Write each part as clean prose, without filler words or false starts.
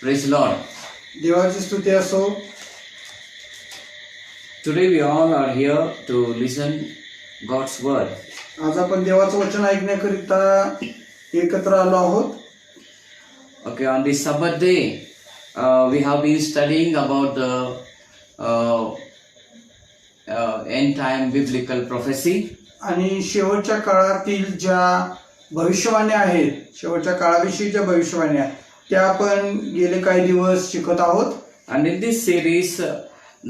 Praise the Lord. देवाची स्तुती असो. Today we all are here to listen God's word. आज आपण देवाचं वचन ऐकण्याकरिता एकत्र आलो आहोत. Okay, on this Sabbath day, we have been studying about the end time biblical prophecy. आणि शेवटच्या काळातील ज्या भविष्यवाण्या आहेत, शेवटच्या काळाविषयी ज्या भविष्यवाण्या त्या आपण गेले काही दिवस शिकत आहोत. And in this series,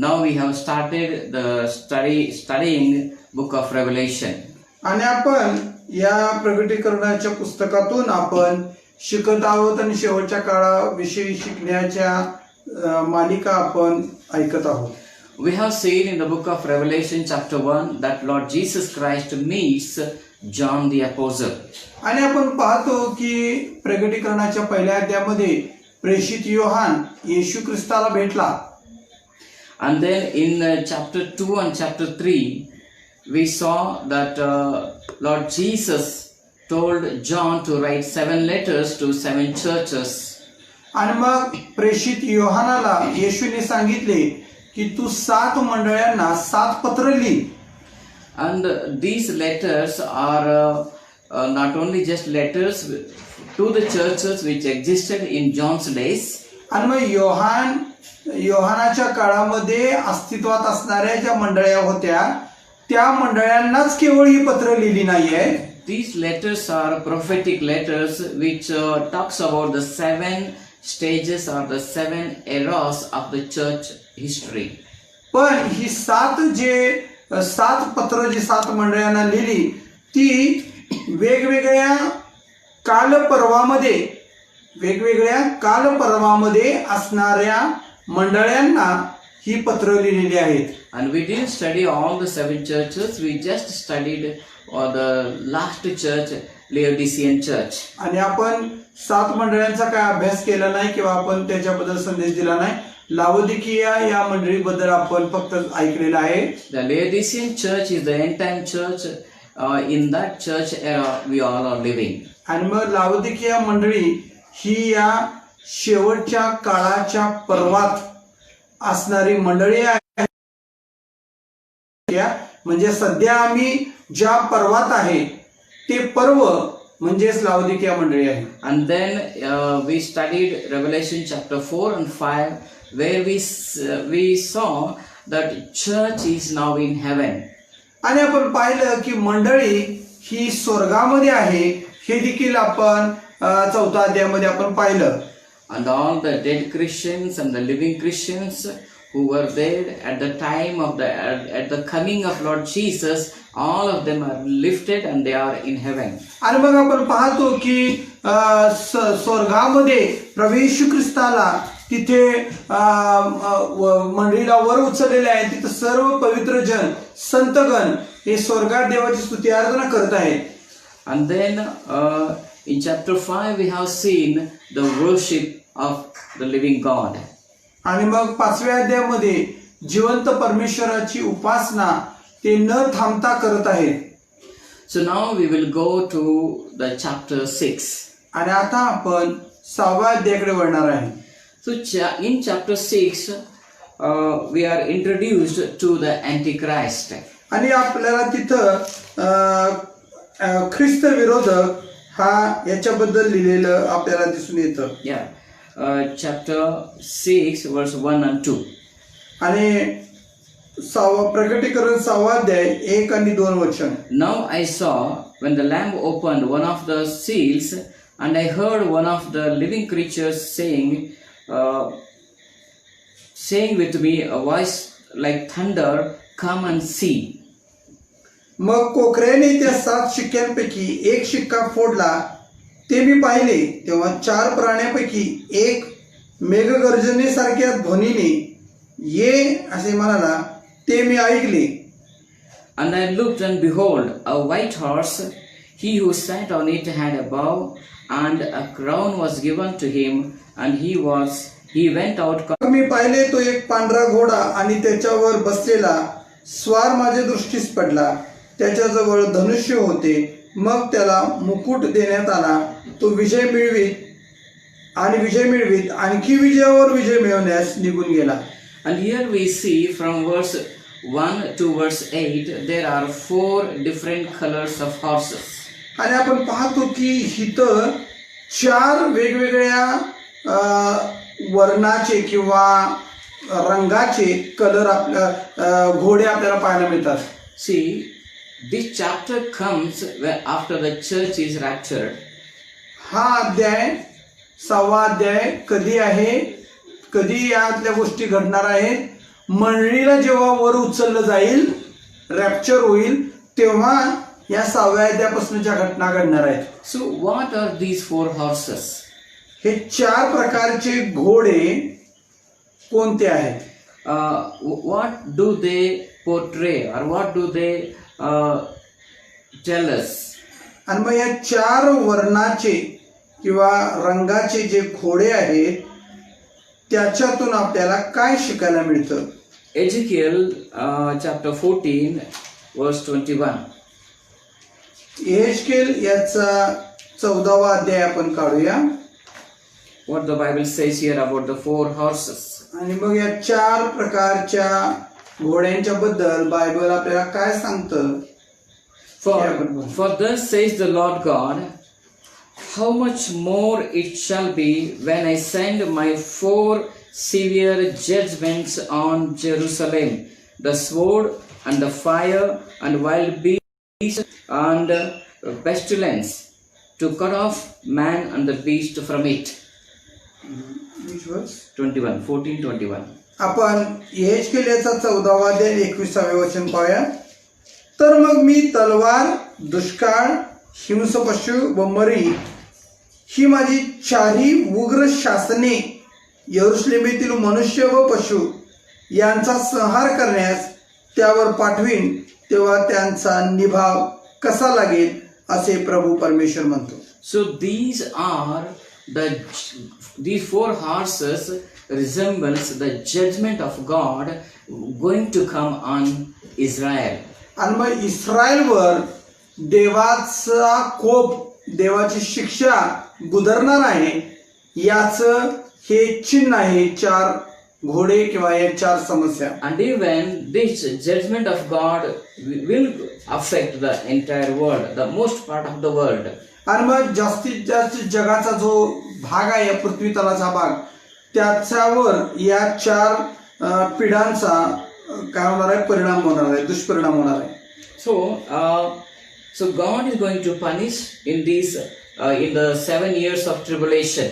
now we have started the studying book of Revelation. आणि आपण या प्रकटीकरणाच्या पुस्तकातून आपण शिकत आहोत आणि शेवटच्या काळाविषयी शिकण्याच्या मालिका आपण ऐकत आहोत. We have seen in the book of Revelation chapter 1 that Lord Jesus Christ meets John the Apostle. आणि आपण पाहतो की प्रकटीकरणाच्या पहिल्या अध्यायामध्ये प्रेषित योहान येशू ख्रिस्ताला भेटला. And then in chapter 2 and chapter 3, we saw that Lord Jesus told John to write 7 letters to 7 churches. आणि मग प्रेषित योहानाला येशूने सांगितले की तू 7 मंडळांना 7 पत्र लिह. And these letters are not only just letters to the churches which existed in John's days. आणि मग योहानाच्या काळामध्ये अस्तित्वात असणाऱ्या ज्या मंडळ्या होत्या त्या मंडळांनाच केवळ ही पत्र लिहिली नाहीये. These letters are prophetic letters which talks about the 7 stages or the 7 eras of the church history. पण ही 7 पत्र जी 7 मंडळांना लिहिली ती वेगवेगळ्या कालपर्वामध्ये असणाऱ्या मंडळांना ही पत्र लिहिलेली आहेत. And we didn't study all the 7 churches, we just studied the last church, Laodicean church. आणि आपण 7 मंडळांचा काय अभ्यास केला नाही किंवा आपण त्याच्याबद्दल संदेश दिला नाही. लावोदिकिया या मंडळीबद्दल आपण फक्त ऐकलेलं आहे. The Laodicean church is the end time church. In that church era we all are living. आणि मग लावोदिकिया मंडळी ही या शेवटच्या काळाच्या पर्वात असणारी मंडळी आहे. म्हणजे सध्या आम्ही ज्या पर्वात आहे ते पर्व म्हणजेच लावोदिकिया मंडळी आहे. And then we studied Revelation chapter 4 and 5 where we saw that church is now in heaven. आणि आपण पाहिलं की मंडळी ही स्वर्गामध्ये आहे हे देखील आपण 4थ्या अध्यायामध्ये आपण पाहिलं. And all the dead Christians and the living Christians who were there at the time of at the coming of Lord Jesus, all of them are lifted and they are in heaven. आणि मग आपण पाहतो की स्वर्गामध्ये प्रभू येशू ख्रिस्ताला तिथे मंडळीला वर उचललेले आहे. तिथे सर्व पवित्र जन संतगण हे स्वर्गात देवाची स्तुती आराधना करत आहेत. And then in chapter 5 we have seen the worship of the living God. आणि मग 5व्या अध्यायामध्ये जिवंत परमेश्वराची उपासना ते न थांबता करत आहेत. So now we will go to the chapter 6. आणि आता आपण 6व्या अध्यायाकडे वळणार आहे. So in chapter 6 we are introduced to the Antichrist. आणि आपल्याला तिथं ख्रिस्त विरोधक हा याच्याबद्दल लिहिलेलं आपल्याला दिसून येतं. Yeah. Chapter 6 verse 1 and 2. आणि प्रकटीकरण 6वा अध्याय 1 आणि 2 वचन. Now I saw when the Lamb opened one of the seals, and I heard one of the living creatures saying with me a voice like thunder, come and see. मग कोकऱ्याने त्या 7 शिक्क्यांपैकी एक शिक्का फोडला ते मी पाहिले. तेव्हा 4 प्राण्यांपैकी एक मेघगर्जनेसारख्या ध्वनीने ये असे म्हणाला ते मी ऐकले. And I looked, and behold, a white horse. He who sat on it had a bow, and a crown was given to him, and he went out. मी पाहिले तो एक पांढरा घोडा आणि त्याच्यावर बसलेला स्वार माझ्या दृष्टीस पडला. त्याच्याजवळ धनुष्य होते. मग त्याला मुकुट देण्यात आला. तो विजय मिळवीत आणि विजय मिळवीत आणखी विजयावर विजय मिळवण्यास निघून गेला. And here we see from verse 1 to verse 8, there are 4 different colors of horses. आणि आपण पाहतो की इथं 4 वेगवेगळ्या वर्णाचे किंवा रंगाचे कलर आपल्या घोडे आपल्याला पाहायला मिळतात. See, this chapter comes after the church is raptured. हा अध्याय 6वा अध्याय कधी आहे, कधी यातल्या गोष्टी घडणार आहेत? मंडळीला जेव्हा वर उचललं जाईल, रॅप्चर होईल, तेव्हा या 6व्या अध्यायापासूनच्या घटना घडणार आहेत. So what are these 4 horses? हे 4 प्रकारचे घोडे कोणते आहेत? What do they portray or what do they tell us? आणि मग या 4 वर्णाचे किंवा रंगाचे जे घोडे आहेत त्याच्यातून आपल्याला काय शिकायला मिळतं? Ezekiel chapter 14 verse 21. यहेजकेल याचा 14वा अध्याय आपण काढूया. What the Bible says here about the 4 horses. आणि मग या 4 प्रकारच्या घोड्यांच्या बद्दल बायबल आपल्याला काय सांगतं? For thus says the Lord God, how much more it shall be when I send my 4 severe judgments on Jerusalem, the sword and the fire and wild beasts and pestilence, to cut off man and the beast from it. 14:21. आपण यहेजकेल याचा 14वा अध्याय 21वे वचन पाहूया. तर मग मी तलवार, दुष्काळ, हिंसपशु व मरी ही माझी 4ही उग्र शासने यरुशलेमेतील मनुष्य व पशु यांचा संहार करण्यास त्यावर पाठवीन, तेव्हा त्यांचा निभाव कसा लागेल असे प्रभू परमेश्वर म्हणतो. So these 4 horses resembles the judgment of God going to come on Israel. आणि मग इस्रायलवर देवाचा कोप, देवाची शिक्षा गुदरणार आहे, याचं हे चिन्ह आहे 4 घोडे किंवा या 4 समस्या. And even this judgment of God will affect the entire world, the most part of the world. आणि मग जास्तीत जास्त जगाचा जो भाग आहे, या पृथ्वी तलाचा भाग, त्याच्यावर या 4 पिढ्यांचा काय होणार आहे? परिणाम होणार आहे, दुष्परिणाम होणार आहे. So God is going to punish in the 7 years of tribulation.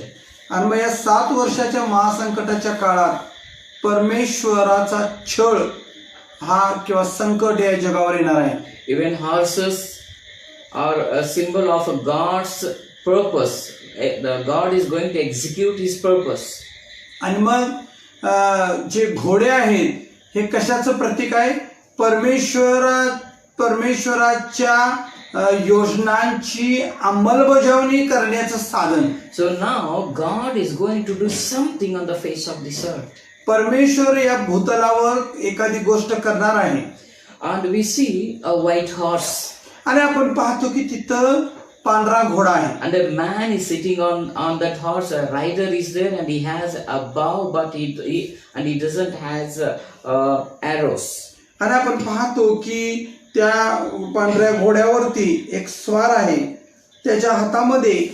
आणि मग या 7 वर्षाच्या महासंकटाच्या काळात परमेश्वराचा छळ हा किंवा संकट या जगावर येणार आहे. Even horses are a symbol of God's purpose. The God is going to execute His purpose. आणि मग जे घोडे आहेत हे कशाचं प्रतीक आहे? परमेश्वराच्या योजनांची अंमलबजावणी करण्याचं साधन. So now God is going to do something on the face of this earth. परमेश्वर या भूतलावर एखादी गोष्ट करणार आहे. And we see a white horse. आणि आपण पाहतो की तिथं पांढरा घोडा आहे. And a man is sitting on that horse. A rider is there and he has a bow, but he doesn't has arrows. आणि आपण पाहतो की त्या पांढऱ्या घोड्यावरती एक स्वार आहे, त्याच्या हातामध्ये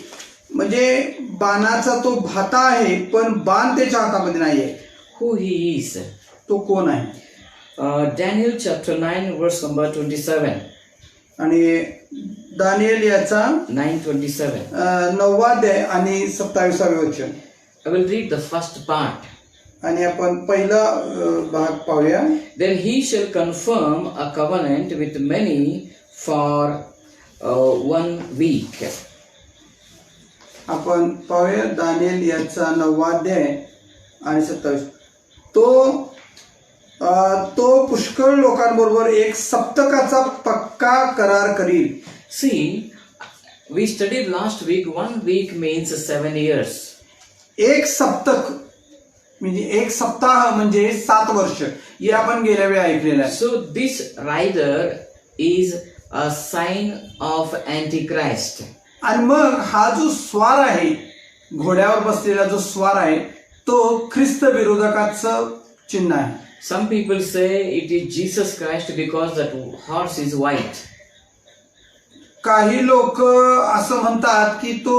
म्हणजे बाणाचा तो भाता आहे, पण बाण त्याच्या हातामध्ये नाहीये. Who he is? तो कोण आहे? Daniel chapter 9 verse number 27. आणि दानिएल याचा 9:27. 9वा अध्याय आणि 27वे वचन. I will read the first part. आणि आपण पहिला भाग पाहूया. Then he shall confirm a covenant with many for 1 week. आपण पाहूया दानिएल याचा 9वा अध्याय आणि 27. तो पुष्कळ लोकांबरोबर 1 सप्तकाचा पक्का करार करील. See, we studied last week, 1 week means 7 years. 1 सप्तक म्हणजे 1 सप्ताह म्हणजे 7 वर्ष, हे आपण गेल्या वेळी ऐकलेलं आहे. So this rider is a sign of Antichrist. आणि मग हा जो स्वार आहे घोड्यावर बसलेला जो स्वार आहे तो ख्रिस्त विरोधकाचं चिन्ह आहे. Some people say it is Jesus Christ because that horse is white. काही लोक असं म्हणतात की तो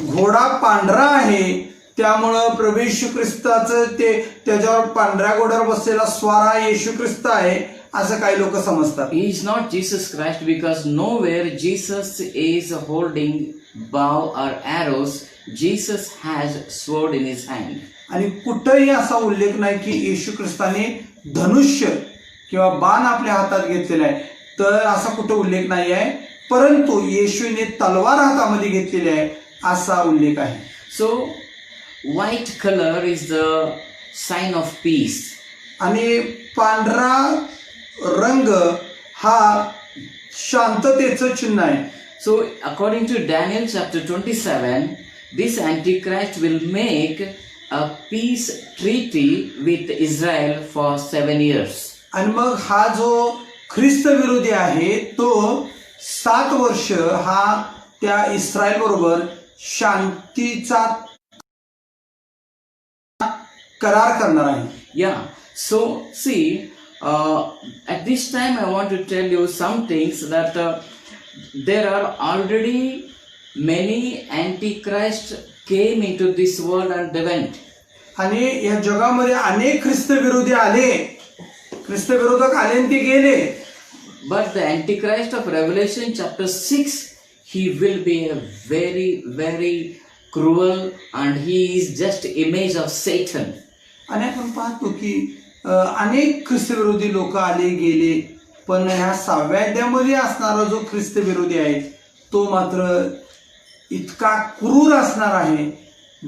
घोडा पांढरा आहे त्यामुळं प्रभू येशू ख्रिस्ताचं ते त्याच्यावर पांढऱ्या घोड्यावर बसलेला स्वार हा येशू ख्रिस्त आहे असं काही लोक समजतात. He is not Jesus Christ because nowhere Jesus is holding bow or arrows. Jesus has sword in his hand. आणि कुठंही असा उल्लेख नाही की येशू ख्रिस्ताने धनुष्य किंवा बाण आपल्या हातात घेतलेला आहे, तर असा कुठं उल्लेख नाही आहे. परंतु येशूने तलवार हातामध्ये घेतलेली आहे असा उल्लेख आहे. So, white color is the sign of peace. आणि पांढरा रंग हा शांततेचं चिन्ह आहे. So, according to Daniel chapter 27, this Antichrist will make a peace treaty with Israel for 7 years. आणि मग हा जो ख्रिस्त विरोधी आहे तो 7 वर्ष हा त्या इस्रायल बरोबर शांतीचा करार करणार आहे. Yeah. So, see, at this time I want to tell you some things that there are already many Antichrist came into this world and they went. आणि या जगामध्ये अनेक ख्रिस्त विरोधी आले, ख्रिस्त विरोधक आले आणि ते गेले. But the Antichrist of Revelation chapter 6, he will be a very, very cruel and he is just image of Satan. आणि आपण पाहतो की अनेक ख्रिस्त विरोधी लोक आले गेले, पण ह्या 6व्या अध्यायामध्ये असणारा जो ख्रिस्त विरोधी आहे तो मात्र इतका क्रूर असणार आहे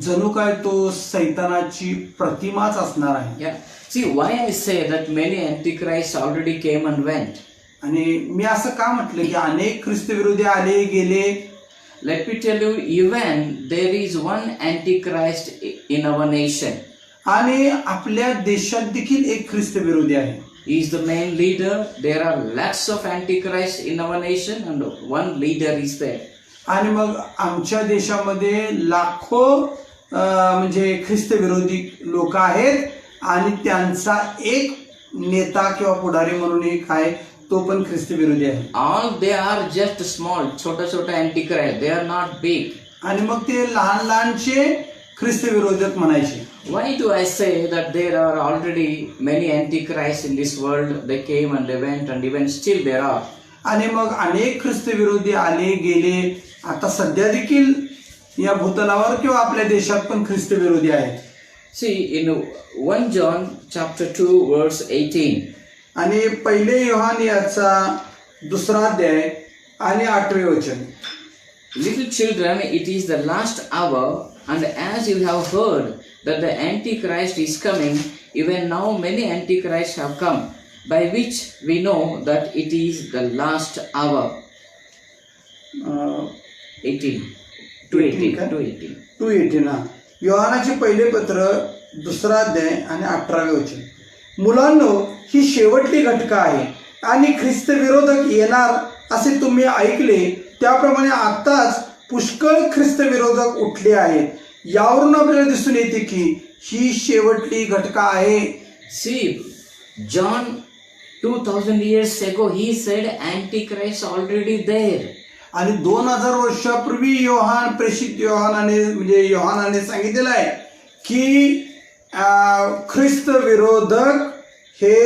जणू काय तो सैतानाची प्रतिमाच असणार आहे. Yeah. See why I say that many Antichrists already came and went. आणि मी असं का म्हटलं की अनेक ख्रिस्त विरोधी आले गेले. Let me tell you, even there is one Antichrist in our nation. आणि आपल्या देशात देखील एक ख्रिस्त विरोधी आहे. He is the main leader. There are lakhs of Antichrists in our nation and one leader is there. आणि मग आमच्या देशामध्ये लाखो म्हणजे ख्रिस्त विरोधी लोक आहेत आणि त्यांचा एक नेता किंवा पुढारी म्हणून एक आहे तो पण ख्रिस्त विरोधी आहे. All they are just small, छोटा Antichrist. They are not big. आणि मग ते लहान लहानचे ख्रिस्त विरोधक म्हणायचे. Why do I say that there are already many Antichrists in this world? They came and they went and even still there are. आणि मग अनेक ख्रिस्त विरोधी आले गेले. आता सध्या देखील या भूतलावर किंवा आपल्या देशात पण ख्रिस्त विरोधी आहेत. See in 1 John chapter 2 verse 18. आणि पहिले योहान याचा 2रा अध्याय आणि 8वे वचन. Little children, it is the last hour, and as you have heard that the Antichrist is coming, even now many Antichrists have come, by which we know that it is the last hour. 18. 2:18 हा. योहानाचे पहिले पत्र 2रा अध्याय आणि 18वे वचन. मुलांनो, ही शेवटली घटका आहे आणि ख्रिस्त विरोधक येणार असे तुम्ही ऐकले, त्याप्रमाणे आताच पुष्कळ ख्रिस्त विरोधक उठले आहेत. यावरून आपल्याला दिसून येते की ही शेवटली घटका आहे. See, John 2000 years ago he said Antichrist already there. आणि 2000 वर्षापूर्वी योहान प्रेषित योहानाने म्हणजे योहानाने सांगितलेलं आहे की ख्रिस्त विरोधक हे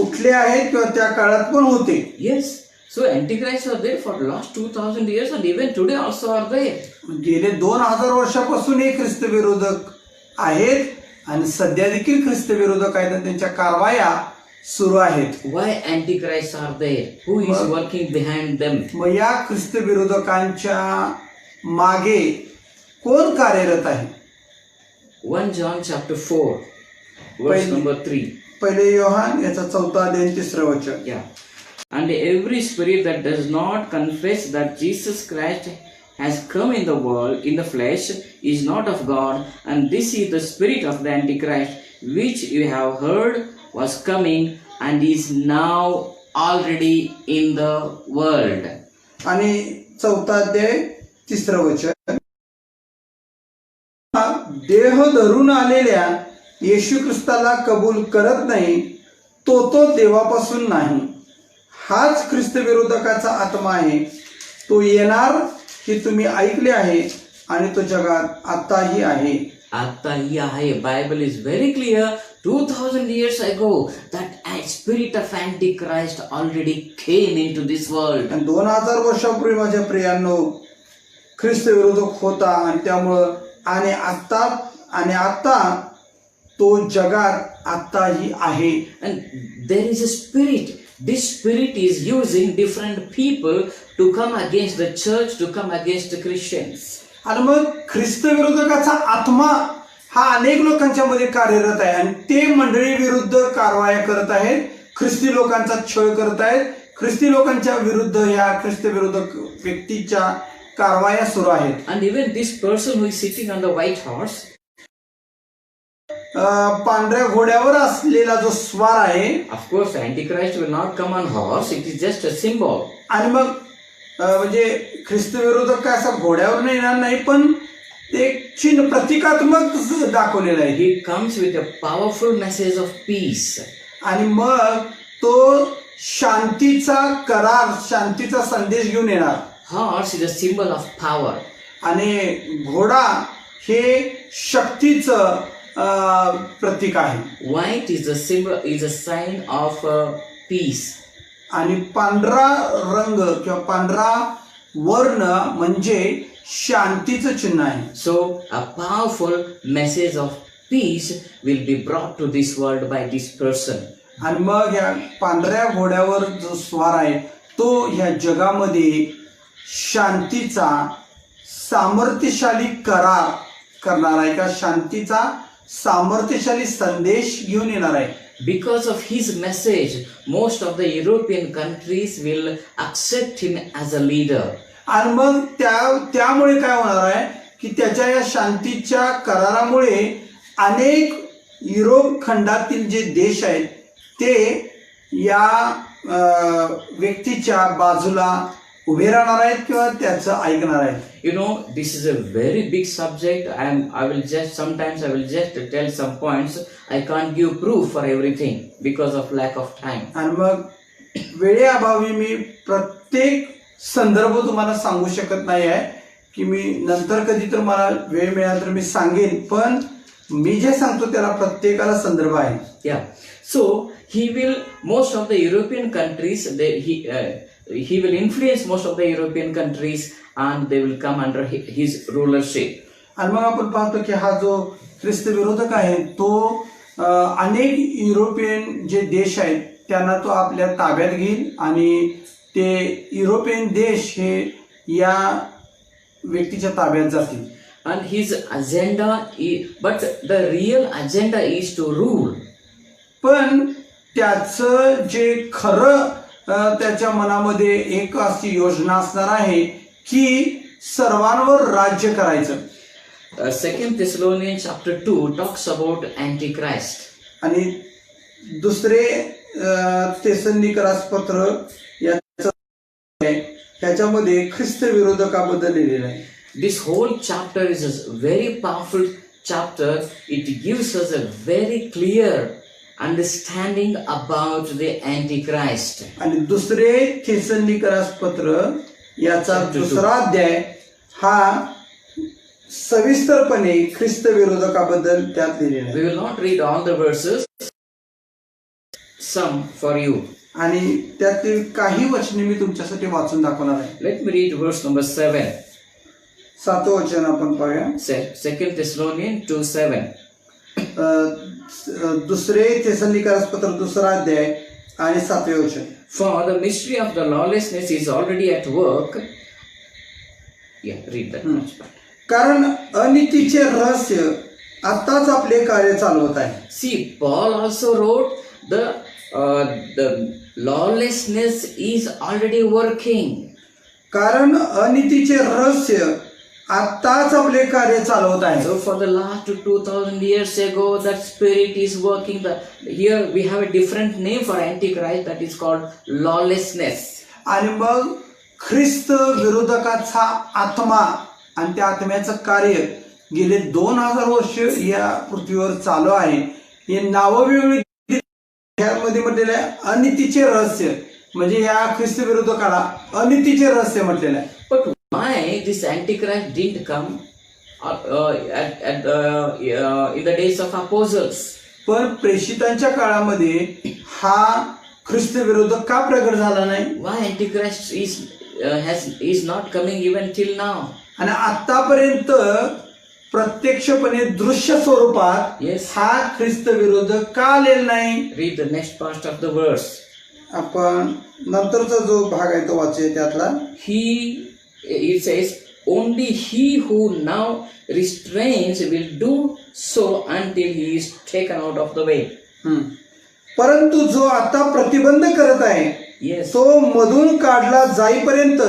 उठले आहेत किंवा त्या काळात पण होते. Yes. So Antichrists are there for last 2000 years and even today also are there. गेले 2000 वर्षापासून हे ख्रिस्त विरोधक आहेत आणि सध्या देखील ख्रिस्त विरोधक आहेत आणि त्यांच्या कारवाया सुरू आहेत. Why Antichrists are there? Who is working behind them? मग या ख्रिस्त विरोधकांच्या मागे कोण कार्यरत आहे? 1 John chapter 4 verse number 3. पहिले योहान याचा 4रा अध्याय 3रे वचन. Yeah. And every spirit that does not confess that Jesus Christ has come in the world in the flesh is not of God, and this is the spirit of the Antichrist, which you have heard was coming and is now already in the world. आणि 4रा अध्याय 3रं वचन. देह धरून आलेल्या येशू ख्रिस्ताला कबूल करत नाही तो देवापासून नाही. हाच ख्रिस्त विरोधकाचा आत्मा आहे. तो येणार हे तुम्ही ऐकले आहे आणि तो जगात आताही आहे. Attahi ahe. Bible is very clear. 2000 years ago, that spirit of Antichrist already came into this world. आणि 2000 वर्षापूर्वी माझ्या प्रियांनो ख्रिस्त विरोधक होता आणि त्यामुळं आणि आता तो जगात आताही आहे. And there is a spirit. This spirit is using different people to come against the church, to come against the Christians. आणि मग ख्रिस्त विरोधकाचा आत्मा हा अनेक लोकांच्या मध्ये कार्यरत आहे आणि ते मंडळी विरुद्ध कारवाया करत आहेत. ख्रिस्ती लोकांचा छळ करत आहेत. ख्रिस्ती लोकांच्या विरुद्ध या ख्रिस्त विरोधक व्यक्तीच्या कारवाया सुरू आहेत. And even this person who is sitting on the white horse, पांढऱ्या घोड्यावर असलेला जो स्वार आहे, of course, Antichrist will not come on horse. It is just a symbol. आणि मग म्हणजे ख्रिस्त विरोधक काय असा घोड्यावर येणार नाही, पण एक चिन्ह प्रतिकात्मक दाखवलेलं आहे. He comes with a powerful message of peace. आणि मग तो शांतीचा करार, शांतीचा संदेश घेऊन येणार. Horse is a symbol of power. आणि घोडा हे शक्तीचं प्रतीक आहे. White is a symbol, is a sign of peace. आणि पांढरा रंग किंवा पांढरा वर्ण म्हणजे शांतीचं चिन्ह आहे. So a powerful message of peace will be brought to this world by this person. आणि मग या पांढऱ्या घोड्यावर जो स्वार आहे तो ह्या जगामध्ये शांतीचा सामर्थ्यशाली करार करणार आहे का शांतीचा सामर्थ्यशाली संदेश घेऊन येणार आहे. Because of his message, most of the European countries will accept him as a leader. आणि मग त्यामुळे काय होणार आहे की त्याच्या या शांतीच्या करारामुळे अनेक युरोप खंडातील जे देश आहेत ते या व्यक्तीच्या बाजूला उभे राहणार आहेत किंवा त्याचं ऐकणार आहेत. You know, this is a very big subject. I will just tell some points. I can't give proof for everything because of lack of time. आणि मग वेळेअभावी मी प्रत्येक संदर्भ तुम्हाला सांगू शकत नाही आहे की मी नंतर कधी तर मला वेळ मिळाला तर मी सांगेन, पण मी जे सांगतो त्याला प्रत्येकाला संदर्भ आहे. Yeah. So he will. Most of the European countries, he will influence most of the European countries, and they will come under his rulership. आणि मग आपण पाहतो की हा जो ख्रिस्त विरोधक आहे तो अनेक युरोपियन जे देश आहेत त्यांना तो आपल्या ताब्यात घेईल आणि ते युरोपियन देश हे या व्यक्तीच्या ताब्यात जातील. And his agenda but the real agenda is to rule. पण त्याचं जे खरं त्याच्या मनामध्ये एक अशी योजना असणार आहे की सर्वांवर राज्य करायचं. 2 Thessalonians chapter 2 talks about Antichrist. आणि दुसरे तेसलोनिकरास पत्र याच्यामध्ये ख्रिस्त विरोधकाबद्दल लिहिलेलं आहे. This whole chapter is a very powerful chapter. It gives us a very clear understanding about the Antichrist. आणि दुसरे तेसलोनिकरास पत्र याचा दुसरा अध्याय हा सविस्तरपणे ख्रिस्त विरोधकाबद्दल त्यात लिहिलेला आहे. We will not read all the verses, some for you. आणि त्यातील काही वचने मी तुमच्यासाठी वाचून दाखवणार आहे. Let me read verse number 7. 7 वचन आपण पाहूया. 2 Thessalonians 2:7. दुसरे तेसलोनिकरास पत्र दुसरा अध्याय आणि 7 वचन. For the mystery of the lawlessness is already at work. Yeah, read that much part. कारण अनीतीचे रहस्य आताच आपले कार्य चालवत आहे. See, Paul also wrote the lawlessness is already working. कारण अनीतीचे रहस्य आताच आपले कार्य चालवत आहे. So for the last 2000 years ago, that spirit is working. Here we have a different name for Antichrist, that is called lawlessness. आणि मग ख्रिस्त विरोधकाचा आत्मा आणि त्या आत्म्याचं कार्य गेले 2000 वर्ष या पृथ्वीवर चालू आहे. हे नावं वेगवेगळी मध्ये म्हटलेलं आहे अनितीचे रहस्य, म्हणजे या ख्रिस्त विरोधकाला अनितीचे रहस्य म्हटलेलं आहे. But why this Antichrist didn't come in the days of apostles? पण प्रेषितांच्या काळामध्ये हा ख्रिस्त विरोधक का प्रगट झाला नाही? Why Antichrist is not coming even till now? आणि आतापर्यंत प्रत्यक्षपणे दृश्य स्वरूपात Yes. हा ख्रिस्त विरोधक का आलेला नाही? Read the next part of the verse. आपण नंतरचा जो भाग आहे तो वाचूया त्यातला. It says, only he who now restrains will do so until he is taken out of the way. परंतु जो आता प्रतिबंध करत आहे Yes. तो मधून काढला जाईपर्यंत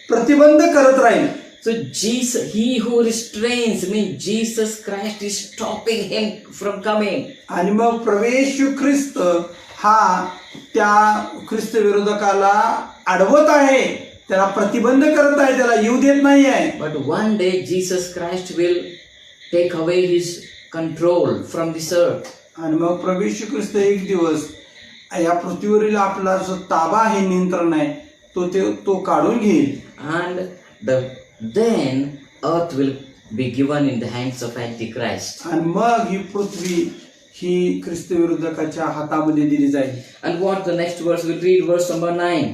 प्रतिबंध करत राहील. So Jesus, he who restrains means Jesus Christ is stopping him from coming. आणि मग प्रवेश ख्रिस्त हा त्या ख्रिस्त विरोधकाला अडवत आहे, त्याला प्रतिबंध करत आहे, त्याला येऊ देत नाही आहे. But one day Jesus Christ will take away his control from this earth. आणि मग प्रवेश ख्रिस्त एक दिवस या पृथ्वीवरील आपला जो ताबा आहे, नियंत्रण आहे, तो काढून घेईल. And then earth will be given in the hands of Antichrist. आणि मग ही पृथ्वी ही ख्रिस्त विरोधकाच्या हातामध्ये दिली जाईल. And what the next verse? We'll read verse number 9.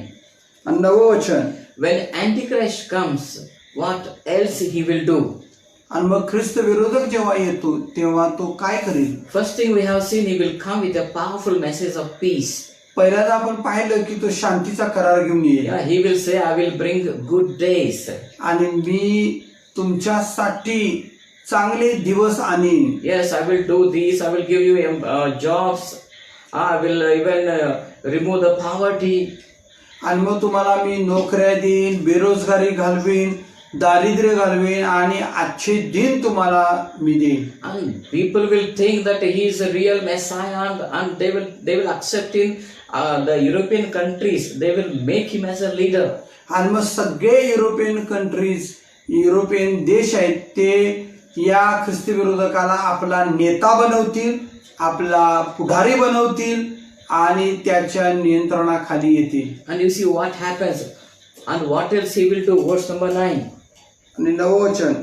आणि 9व वचन. When Antichrist comes, what else he will do? आणि मग ख्रिस्त विरोधक जेव्हा येतो तेव्हा तो काय करेल? First thing we have seen, he will come with a powerful message of peace. पहिल्यांदा आपण पाहिलं की तो शांतीचा करार घेऊन येईल. Yeah, he will say, I will bring good days. आणि मी तुमच्यासाठी चांगले दिवस आणीन. Yes, I will do this. I will give you jobs. I will even remove the poverty. आणि मग तुम्हाला मी नोकऱ्या देईन, बेरोजगारी घालवीन, दारिद्र्य घालवीन आणि अच्छे दिन तुम्हाला मी देईन. And people will think that he is a real Messiah, and they will accept him. The European countries, they will make him as a leader. आणि मग सगळे युरोपियन देश आहेत ते या ख्रिस्त विरोधकाला आपला नेता बनवतील, आपला पुढारी बनवतील आणि त्याच्या नियंत्रणाखाली येतील. And you see what happens, and what else he will do. Verse number 9. आणि 9व वचन.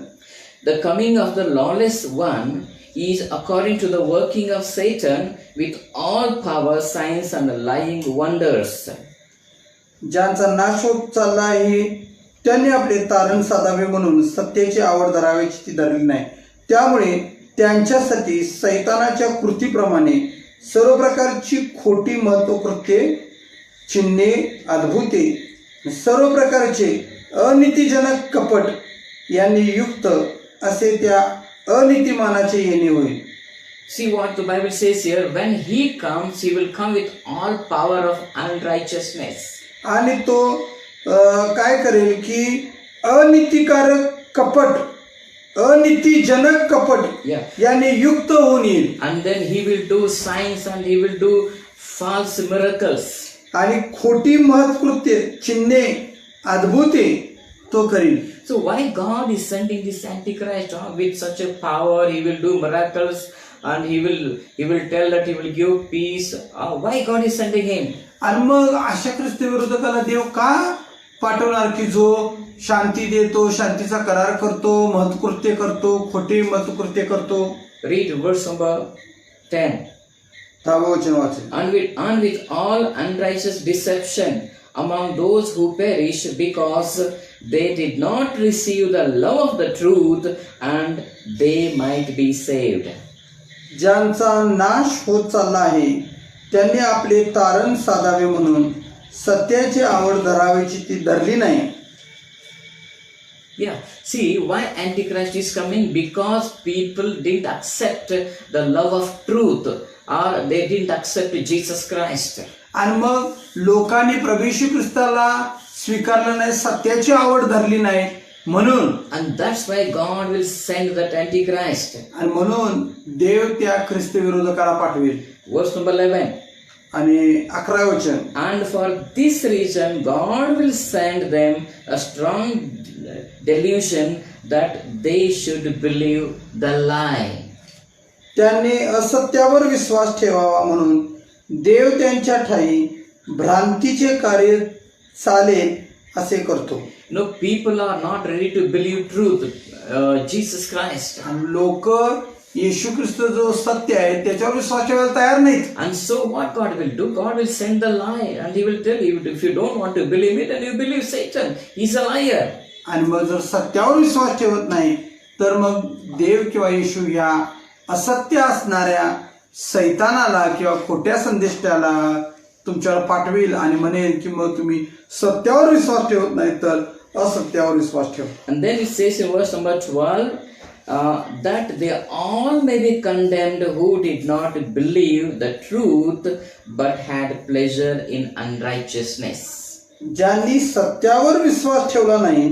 The coming of the lawless one is according to the working of Satan with all power, signs and lying wonders. ज्यांचा नाश होत चालला आहे त्यांनी आपले तारण साधावे म्हणून सत्याची आवड धरावायची ती धरली नाही. त्यामुळे त्यांच्यासाठी सैतानाच्या कृतीप्रमाणे सर्व प्रकारची खोटी महत्वकृत्ये, चिन्हे, अद्भुते, सर्व प्रकारचे अनितीजनक कपट यांनी युक्त असे त्या अनितिमानाचे येणे होईल. See what the Bible says here. When he comes, he will come with all power of unrighteousness. आणि तो काय करेल की अनितिकारक कपट, अनितीजनक कपट याने युक्त होऊन येईल. And then he will do signs and he will do false miracles. आणि खोटी महत्कृत्य, चिन्हे, अद्भुते तो करील. So why God is sending this Antichrist with such a power? He will do miracles and he will tell that he will give peace. Why God is sending him? आणि मग अशा ख्रिस्त विरोधकाला देव का पाठवणार की जो शांती देतो, शांतीचा करार करतो, महत्कृत्य करतो, खोटे महत्कृत्य करतो. Read verse number 10. 10व वचन वाचा. And with all unrighteous deception among those who perish, because they did not receive the love of the truth, and they might be saved. ज्यांचा नाश होत चालला आहे त्यांनी आपले तारण साधावे म्हणून सत्याची आवड धरावायची ती धरली नाही. Yeah, see why Antichrist is coming? Because people didn't accept the love of truth, or they didn't accept Jesus Christ. आणि मग लोकांनी प्रभू येशू ख्रिस्ताला स्वीकारलं नाही, सत्याची आवड धरली नाही म्हणून. And that's why God will send that Antichrist. आणि म्हणून देव त्या ख्रिस्त विरोधकाला पाठवेल. Verse number 11. आणि 11व वचन. And for this reason God will send them a strong delusion that they should believe the lie. त्यांनी असत्यावर विश्वास ठेवावा म्हणून देव त्यांच्या ठाई भ्रांतीचे कार्य चालेल असे करतो. No, people are not ready to believe truth, Jesus Christ. लोक येशू ख्रिस्त जो सत्य आहे त्याच्यावर विश्वास ठेवायला तयार नाहीत. And so what God will do? God will send the lie and He will tell you, if you don't want to believe it, then you believe Satan. He's a liar. आणि मग जर सत्यावर विश्वास ठेवत नाही तर मग देव किंवा येशू या असत्य असणाऱ्या सैतानाला किंवा खोट्या संदेष्टाला तुमच्यावर पाठवेल आणि म्हणेल की मग तुम्ही सत्यावर विश्वास ठेवत नाही तर असत्यावर विश्वास ठेवा. And then it says in verse number 12, that they all may be condemned who did not believe the truth but had pleasure in unrighteousness. ज्यांनी सत्यावर विश्वास ठेवला नाही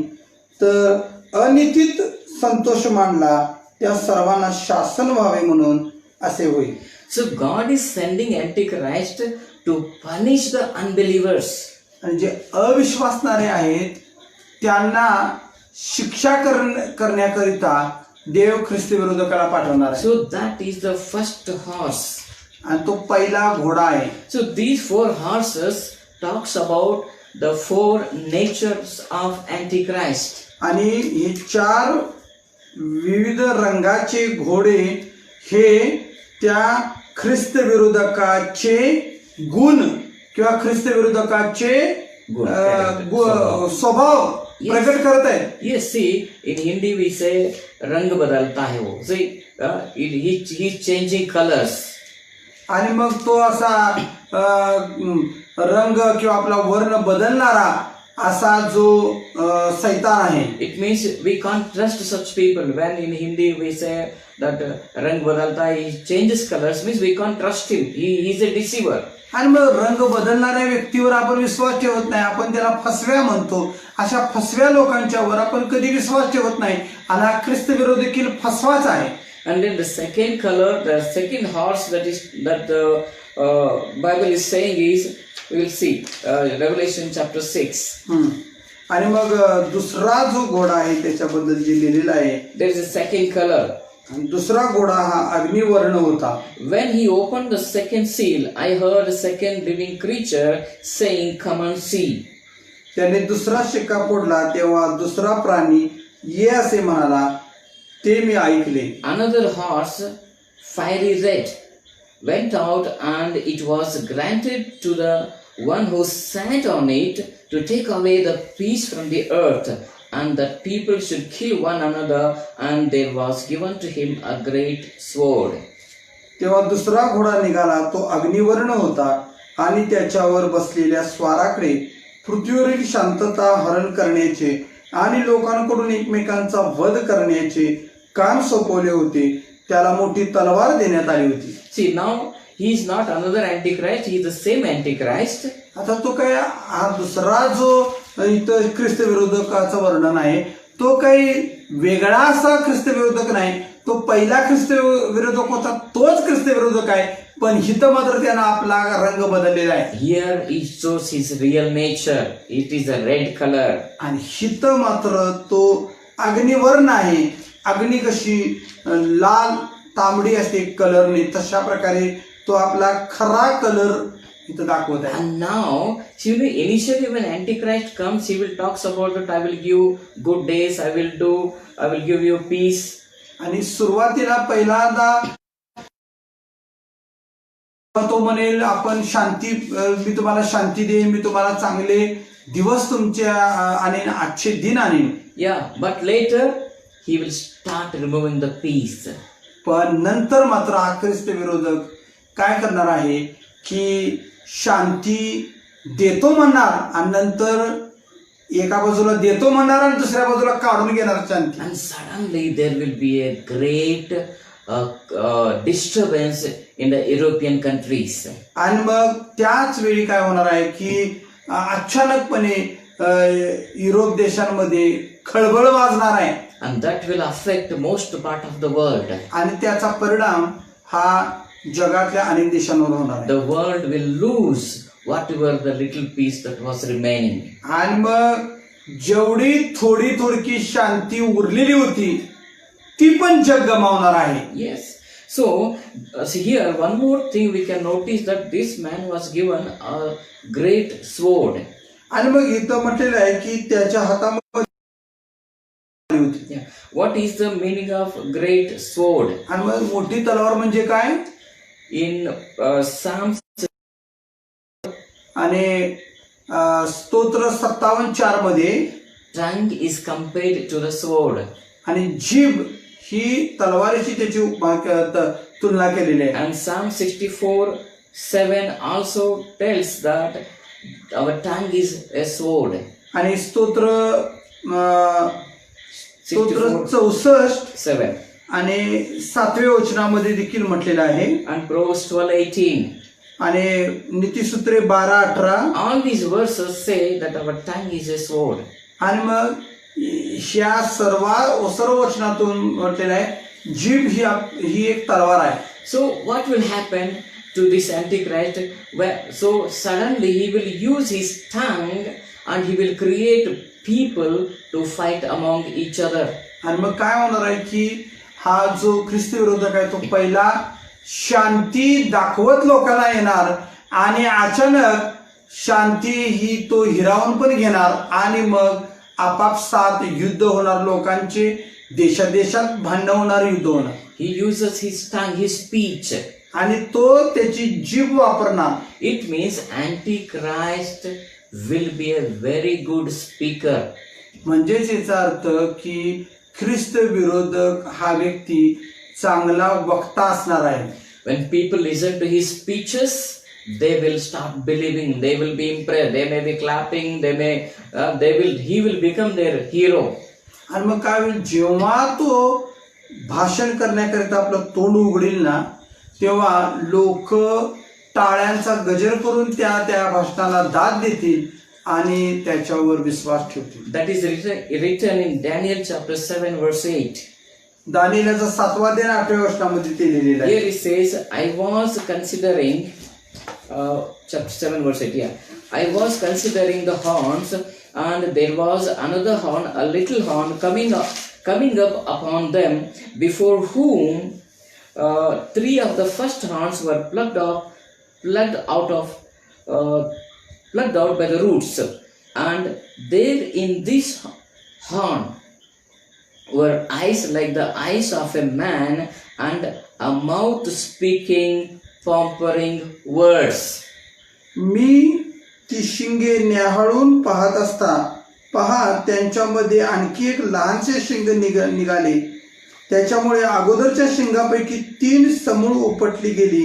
तर अनितीत संतोष मानला त्या सर्वांना शासन व्हावे म्हणून असे होईल. So God is sending Antichrist to punish the unbelievers. आणि जे अविश्वासणारे आहेत त्यांना शिक्षा करण्याकरिता देव ख्रिस्त विरोधकाला पाठवणार आहे. So that is the first horse. आणि तो पहिला घोडा आहे. So these 4 horses talks about the 4 natures of Antichrist. आणि हे 4 विविध रंगाचे घोडे हे त्या ख्रिस्त विरोधकाचे गुण किंवा ख्रिस्त विरोधकाचे स्वभाव प्रकट करत आहेत. Yes, see, in Hindi we say रंग बदलता है वो. See, he's changing colors. आणि मग तो असा रंग किंवा आपला वर्ण बदलणारा असा जो सैतान आहे. It means we can't trust such people. When in Hindi we say that रंग बदलता है, he changes colors, means we can't trust him. He's a deceiver. आणि मग रंग बदलणाऱ्या व्यक्तीवर आपण विश्वास ठेवत नाही, आपण त्याला फसव्या म्हणतो. अशा फसव्या लोकांच्यावर आपण कधी विश्वास ठेवत नाही आणि हा ख्रिस्त विरोधी देखील फसवाच आहे. And then the second color, the second horse that the Bible is saying is, we will see Revelation chapter 6. आणि मग दुसरा जो घोडा आहे त्याच्याबद्दल जे लिहिलेलं आहे, There is a second color. दुसरा घोडा हा अग्निवर्ण होता. When he opened the second seal, I heard a second living creature saying, "Come and see." त्याने दुसरा शिक्का फोडला तेव्हा दुसरा प्राणी ये असे म्हणाला, ते मी ऐकले. Another horse, fiery red, went out, and it was granted to the one who sat on it to take away the peace from the earth, and that people should kill one another, and there was given to him a great sword. तेव्हा दुसरा घोडा निघाला, तो अग्निवर्ण होता आणि त्याच्यावर बसलेल्या स्वाराकडे पृथ्वीवरील शांतता हरण करण्याचे आणि लोकांकडून एकमेकांचा वध करण्याचे काम सोपवले होते. त्याला मोठी तलवार देण्यात आली होती. See, now he is not another antichrist, he is the same antichrist. आता तो काय हा दुसरा जो इथं ख्रिस्त विरोधकाचं वर्णन आहे तो काही वेगळा असा ख्रिस्त विरोधक नाही. तो पहिला ख्रिस्त विरोधक होता तोच ख्रिस्त विरोधक आहे, पण हिथं मात्र त्यानं आपला रंग बदललेला आहे. Here he shows his real nature. It is a red color. आणि हिथं मात्र तो अग्निवर्ण आहे. अग्नी कशी लाल तांबडी असते कलरने, तशा प्रकारे तो आपला खरा कलर इथं दाखवत आहे. And now, see, initially when Antichrist comes, he will talks about that I will give good days, I will give you peace. आणि सुरुवातीला पहिल्यांदा तो म्हणेल आपण शांती, मी तुम्हाला शांती देईन, मी तुम्हाला चांगले दिवस तुमच्या आणीन, आजचे दिन आणीन. Yeah, but later he will start removing the peace. पण नंतर मात्र हा ख्रिस्त विरोधक काय करणार आहे की शांती देतो म्हणणार आणि नंतर एका बाजूला देतो म्हणणार आणि दुसऱ्या बाजूला काढून घेणार शांती. And suddenly there will be a great disturbance in the European countries. आणि मग त्याच वेळी काय होणार आहे की अचानकपणे युरोप देशांमध्ये खळबळ वाजणार आहे. And that will affect most part of the world. आणि त्याचा परिणाम हा जगातल्या अनेक देशांवर होणार आहे. The world will lose whatever the little peace that was remaining. आणि मग जेवढी थोडी थोडकी शांती उरलेली होती ती पण जग गमावणार आहे. Yes. So, see here, one more thing we can notice that this man was given a great sword. आणि मग इथं म्हटलेलं आहे की त्याच्या हातामध्ये होती. Yeah. What is the meaning of great sword? आणि मग मोठी तलवार म्हणजे काय? In Psalms आणि स्तोत्र 57:4 मध्ये tongue is compared to the sword. आणि जीभ ही तलवारीची त्याची तुलना केलेली आहे. And Psalm 64:7 also tells that our tongue is a sword. आणि स्तोत्र 64:7 आणि 7व्या वचनामध्ये देखील म्हटलेलं आहे. And Proverbs 12:18. आणि नीतिसूत्रे 12:18. All these verses say that our tongue is a sword. आणि मग ह्या सर्व वचनातून म्हटलेलं आहे जीभ ही एक तलवार आहे. So what will happen to this Antichrist? So suddenly he will use his tongue and he will create people to fight among each other. आणि मग काय होणार आहे की हा जो ख्रिस्ती विरोधक आहे तो पहिला शांती दाखवत लोकांना येणार आणि अचानक शांती ही तो हिरावून पण घेणार आणि मग आपापसात युद्ध होणार. लोकांचे देशादेशात भांडण होणार, युद्ध होणार. He uses his tongue, his speech. आणि तो त्याची जीभ वापरणार. It means Antichrist will be a very good speaker. म्हणजेच याचा अर्थ की ख्रिस्त विरोधक हा व्यक्ती चांगला वक्ता असणार आहे. When people listen to his speeches, they will start believing. They will be impressed. They may be clapping. He will become their hero. आणि मग काय होईल, जेव्हा तो भाषण करण्याकरिता आपलं तोंड उघडील ना तेव्हा लोक टाळ्यांचा गजर करून त्या भाषणाला दाद देतील आणि त्याच्यावर विश्वास ठेवतील. That is written in Daniel chapter 7 verse 8. दानिएलचा 7वा अध्याय 8व्या वचनामध्ये ते लिहिलेलं आहे. Here it says, I was considering, chapter 7 verse 8, yeah. I was considering the horns, and there was another horn, a little horn coming up upon them, before whom 3 of the first horns were plucked out by the roots, and there in this horn were eyes like the eyes of a man, and a mouth speaking pampering words. मी ती शिंगे न्याहाळून पाहत असता पहा त्यांच्यामध्ये आणखी एक लहानसे शिंग निघाले. त्याच्यामुळे अगोदरच्या शिंगापैकी 3 समूळ उपटली गेली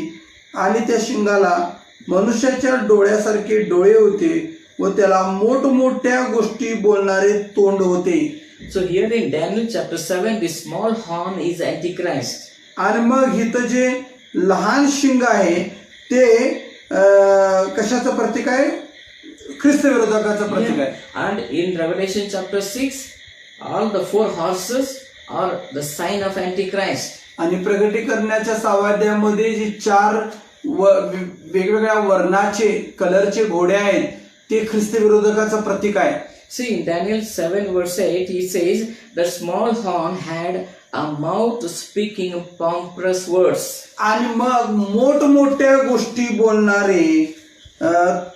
आणि त्या शिंगाला मनुष्याच्या डोळ्यासारखे डोळे होते व त्याला मोठमोठ्या गोष्टी बोलणारे तोंड होते. So here in Daniel chapter 7, the small horn is Antichrist. आणि मग इथं जे लहान शिंग आहे ते कशाचं प्रतीक आहे? ख्रिस्त विरोधकाचं प्रतीक आहे. And in Revelation chapter 6, all the 4 horses are the sign of Antichrist. आणि प्रगटीकरणाच्या 6व्या अध्यायामध्ये जे 4 वेगवेगळ्या वर्णाचे कलरचे घोडे आहेत ते ख्रिस्त विरोधकाचं प्रतीक आहे. See, in Daniel 7 verse 8, he says, the small horn had a mouth speaking pompous words. आणि मग मोठमोठ्या गोष्टी बोलणारे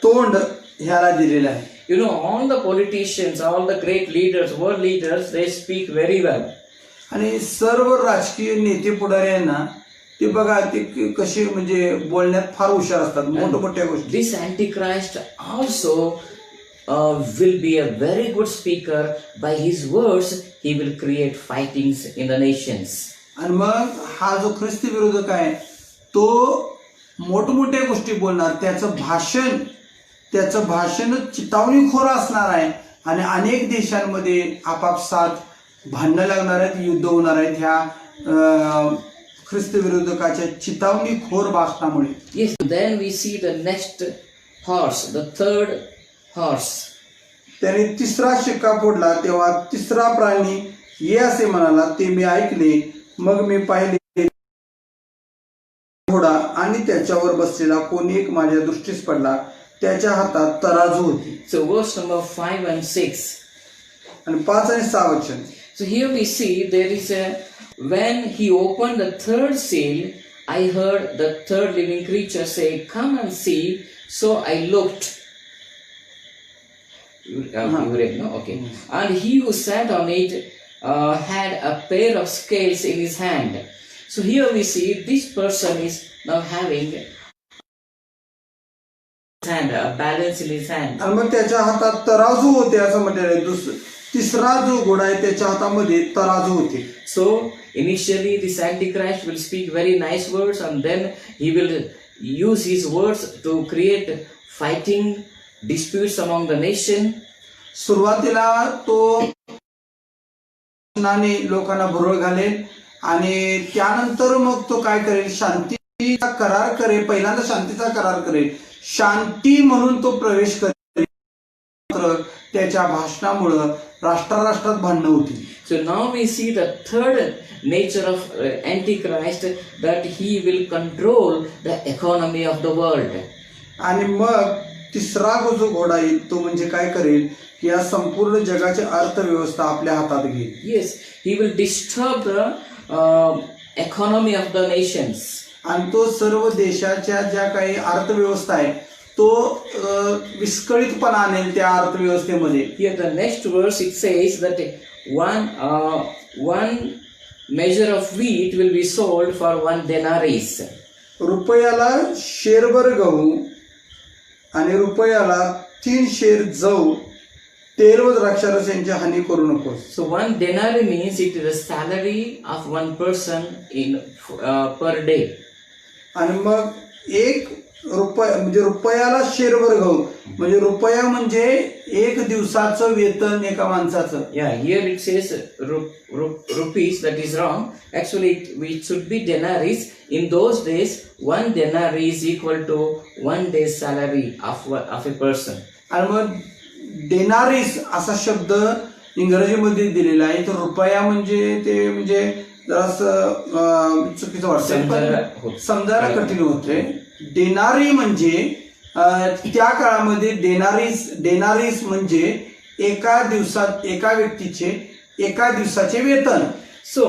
तोंड ह्याला दिलेलं आहे. You know, all the politicians, all the great leaders, world leaders, they speak very well. आणि सर्व राजकीय नेते पुढाऱ्यांना ते बघा ते कसे म्हणजे बोलण्यात फार हुशार असतात, मोठमोठ्या गोष्टी. This Antichrist also will be a very good speaker. By his words, he will create fightings in the nations. आणि मग हा जो ख्रिस्ती विरोधक आहे तो मोठमोठ्या गोष्टी बोलणार. त्याचं भाषण चितावणीखोर असणार आहे आणि अनेक देशांमध्ये आपापसात भांडणं लागणार आहेत, युद्ध होणार आहेत ह्या ख्रिस्ती विरोधकाच्या चितावणीखोर भाषणामुळे. Yes, then we see the next horse, the third horse. त्याने 3रा शिक्का फोडला तेव्हा 3रा प्राणी ये असे म्हणाला. ते मी ऐकले. मग मी पाहिले घोडा आणि त्याच्यावर बसलेला कोणी एक माझ्या दृष्टीस पडला. त्याच्या हातात तराजू होती. So verse number 5 and 6. आणि 5 आणि 6 वचन. So here we see there is a, when he opened the third seal, I heard the third living creature say, "Come and see." So I looked. You read, no? Okay. And he who sat on it had a pair of scales in his hand. So here we see this person is now having hand, a balance in his hand. आणि मग त्याच्या हातात तराजू होते असं म्हटलेलं आहे. तिसरा जो घोडा आहे त्याच्या हातामध्ये तराजू होते. So initially this Antichrist will speak very nice words, and then he will use his words to create fighting, disputes among the nation. सुरुवातीला तो लोकांना भुरळ घालेल आणि त्यानंतर मग तो काय करेल, शांतीचा करार करेल. पहिल्यांदा शांतीचा करार करेल, शांती म्हणून तो प्रवेश करेल. त्याच्या भाषणामुळं राष्ट्रात भांडणं होती. So now we see the third nature of Antichrist, that he will control the economy of the world. आणि मग तिसरा जो घोडा येईल तो म्हणजे काय करेल की या संपूर्ण जगाची अर्थव्यवस्था आपल्या हातात घेईल. Yes, he will disturb the economy of the nations. आणि तो सर्व देशाच्या ज्या काही अर्थव्यवस्था आहे तो विस्कळीतपणा आणेल त्या अर्थव्यवस्थेमध्ये. Here the next verse it says that one measure of wheat will be sold for 1 denarius. रुपयाला शेरभर गहू आणि रुपयाला 3 शेर जव, तेल व द्राक्षारस यांची हानी करू नकोस. So 1 denarii means it is the salary of one person in per day. आणि मग 1 रुपया म्हणजे रुपयाला शेरभर गहू म्हणजे रुपया म्हणजे 1 दिवसाचं वेतन एका माणसाचं. Yeah, here it says rupees, that is wrong. Actually it should be denaries. In those days 1 denarii is equal to 1 day's salary of a person. आणि मग डेनारिस असा शब्द इंग्रजीमध्ये दिलेला आहे. तर रुपया म्हणजे ते म्हणजे जरासं चुकीचं वाटतं, समजायला कठीण होते. डेनारी म्हणजे त्या काळामध्ये डेनारिस म्हणजे एका दिवसात एका व्यक्तीचे एका दिवसाचे वेतन. So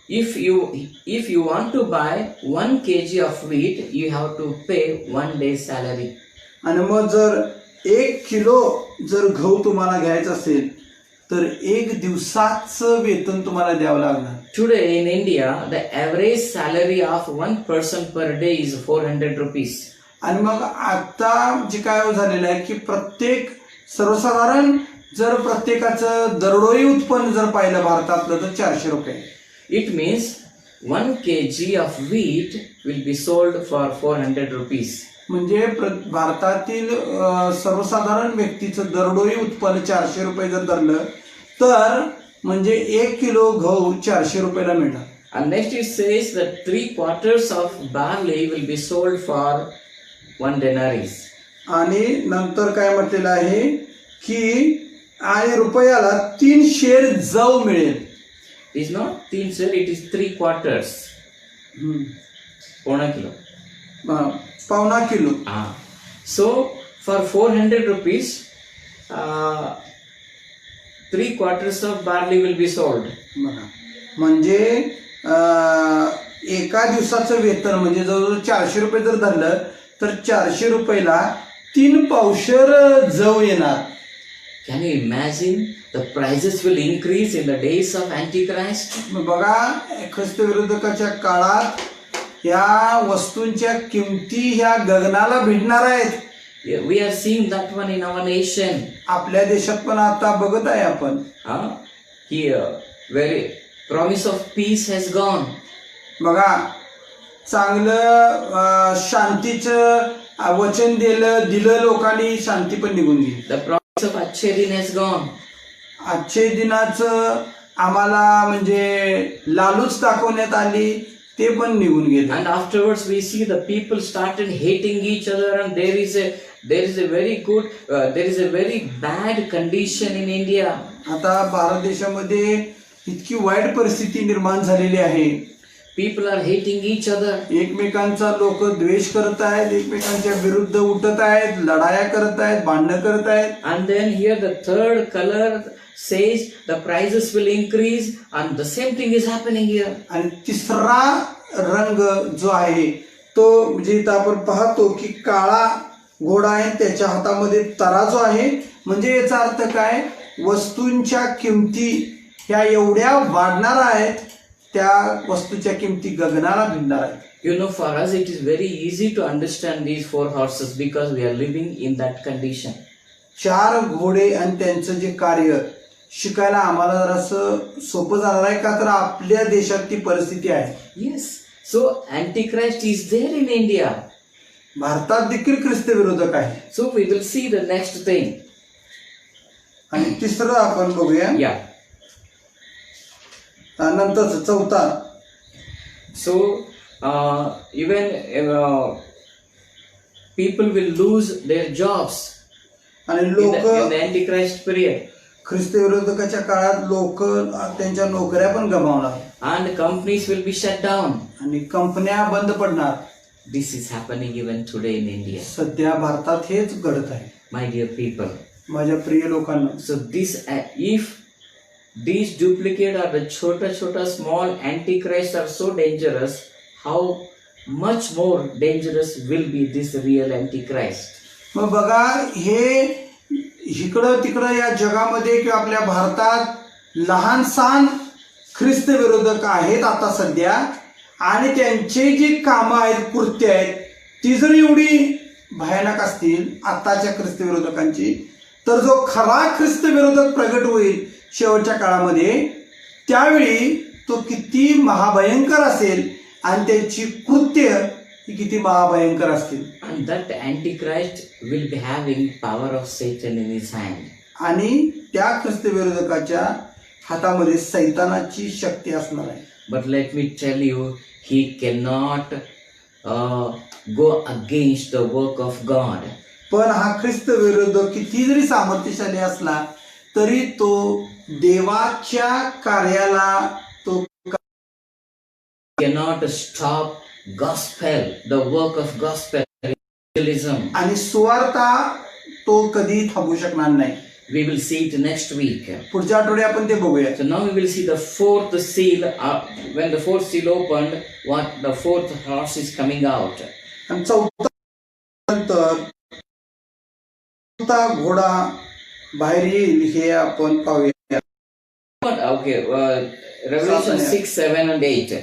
if you want to buy 1 kg of wheat, you have to pay 1 day's salary. आणि मग जर 1 किलो जर गहू तुम्हाला घ्यायचं असेल तर 1 दिवसाचं वेतन तुम्हाला द्यावं लागणार. Today in India, the average salary of one person per day is 400 rupees. आणि मग आता जे काय झालेलं आहे की प्रत्येक सर्वसाधारण जर प्रत्येकाचं दरडोई उत्पन्न जर पाहिलं भारतातलं तर 400 रुपये. It means 1 kg of wheat will be sold for 400 rupees. म्हणजे भारतातील सर्वसाधारण व्यक्तीचं दरडोई उत्पन्न 400 रुपये जर धरलं तर म्हणजे 1 किलो गहू 400 रुपयाला मिळणार. And next it says that 3/4 of barley will be sold for 1 denarius. आणि नंतर काय म्हटलेलं आहे की आणि रुपयाला 3 शेर जव मिळेल. It is not 3 sir, it is 3/4. Pona kilo. पावणा kilo. So for 400 rupees, 3/4 of barley will be sold. म्हणजे एका दिवसाचं वेतन म्हणजे जवळजवळ 400 रुपये जर धरलं तर 400 रुपयाला 3 पावशर जव येणार. Can you imagine? The prices will increase in the days of Antichrist. बघा, ख्रिस्त विरोधकाच्या काळात या वस्तूंच्या किमती ह्या गगनाला भिडणार आहेत. We are seeing that one in our nation. आपल्या देशात पण आता बघत आहे आपण. Here, very promise of peace has gone. बघा, चांगलं शांतीचं वचन दिलं लोकांनी, शांती पण निघून गेली. The promise of Achhe Din has gone. आजचे दिनाचं आम्हाला म्हणजे लालूच दाखवण्यात आली, ते पण निघून गेले. And afterwards we see the people started hating each other, and there is a very bad condition in India. आता भारत देशामध्ये इतकी वाईट परिस्थिती निर्माण झालेली आहे. People are hating each other. एकमेकांचा लोक द्वेष करत आहेत, एकमेकांच्या विरुद्ध उठत आहेत, लढाया करत आहेत, भांडणं करत आहेत. And then here the third color says the prices will increase, and the same thing is happening here. आणि तिसरा रंग जो आहे तो म्हणजे इथं आपण पाहतो की काळा घोडा आहे, त्याच्या हातामध्ये तराजू आहे. म्हणजे याचा अर्थ काय, वस्तूंच्या किमती ह्या एवढ्या वाढणार आहेत, त्या वस्तूच्या किमती गगनाला भिडणार आहेत. You know, for us it is very easy to understand these 4 horses because we are living in that condition. 4 घोडे आणि त्यांचं जे कार्य शिकायला आम्हाला जरासं सोपं जाणार आहे, का तर आपल्या देशात ती परिस्थिती आहे. Yes. So Antichrist is there in India. भारतात देखील ख्रिस्त विरोधक आहे. So we will see the next thing. आणि तिसरं आपण बघूया. Yeah. नंतर चौथा. So even people will lose their jobs आणि in लोक the Antichrist period. ख्रिस्त विरोधकाच्या काळात लोक त्यांच्या नोकऱ्या पण गमावणार And companies will be shut down. आणि कंपन्या बंद पडणार. This is happening even today in India. सध्या भारतात हेच घडत आहे. My dear people. माझ्या प्रिय लोकांना, So this, if these duplicate or the chota small antichrists are so dangerous, how much more dangerous will be this real antichrist? मग बघा, हे इकडं तिकडं या जगामध्ये किंवा आपल्या भारतात लहान सहान ख्रिस्त विरोधक आहेत आता सध्या, आणि त्यांचे जी कामं आहेत, कृत्य आहेत, ती जर एवढी भयानक असतील आताच्या ख्रिस्त विरोधकांची, तर जो खरा ख्रिस्त विरोधक प्रगट होईल शेवटच्या काळामध्ये, त्यावेळी तो किती महाभयंकर असेल आणि त्यांची कृत्य ही किती महाभयंकर असतील. And that antichrist will be having power of Satan in his hand. आणि त्या ख्रिस्त विरोधकाच्या हातामध्ये सैतानाची शक्ती असणार आहे. But let me tell you, he cannot go against the work of God. पण हा ख्रिस्त विरोधक किती जरी सामर्थ्यशाली असला तरी तो देवाच्या कार्याला तो Cannot stop gospel, the work of gospel, evangelism. आणि सुवार्ता तो कधी थांबू शकणार नाही. We will see it next week. पुढच्या आठवड्यात आपण ते बघूया. So now we will see the 4th seal. When the 4th seal opened, what the 4th horse is coming out. आणि नंतर घोडा बाहेर येईल हे आपण पाहूया. Okay, Revelation 6, 7 and 8.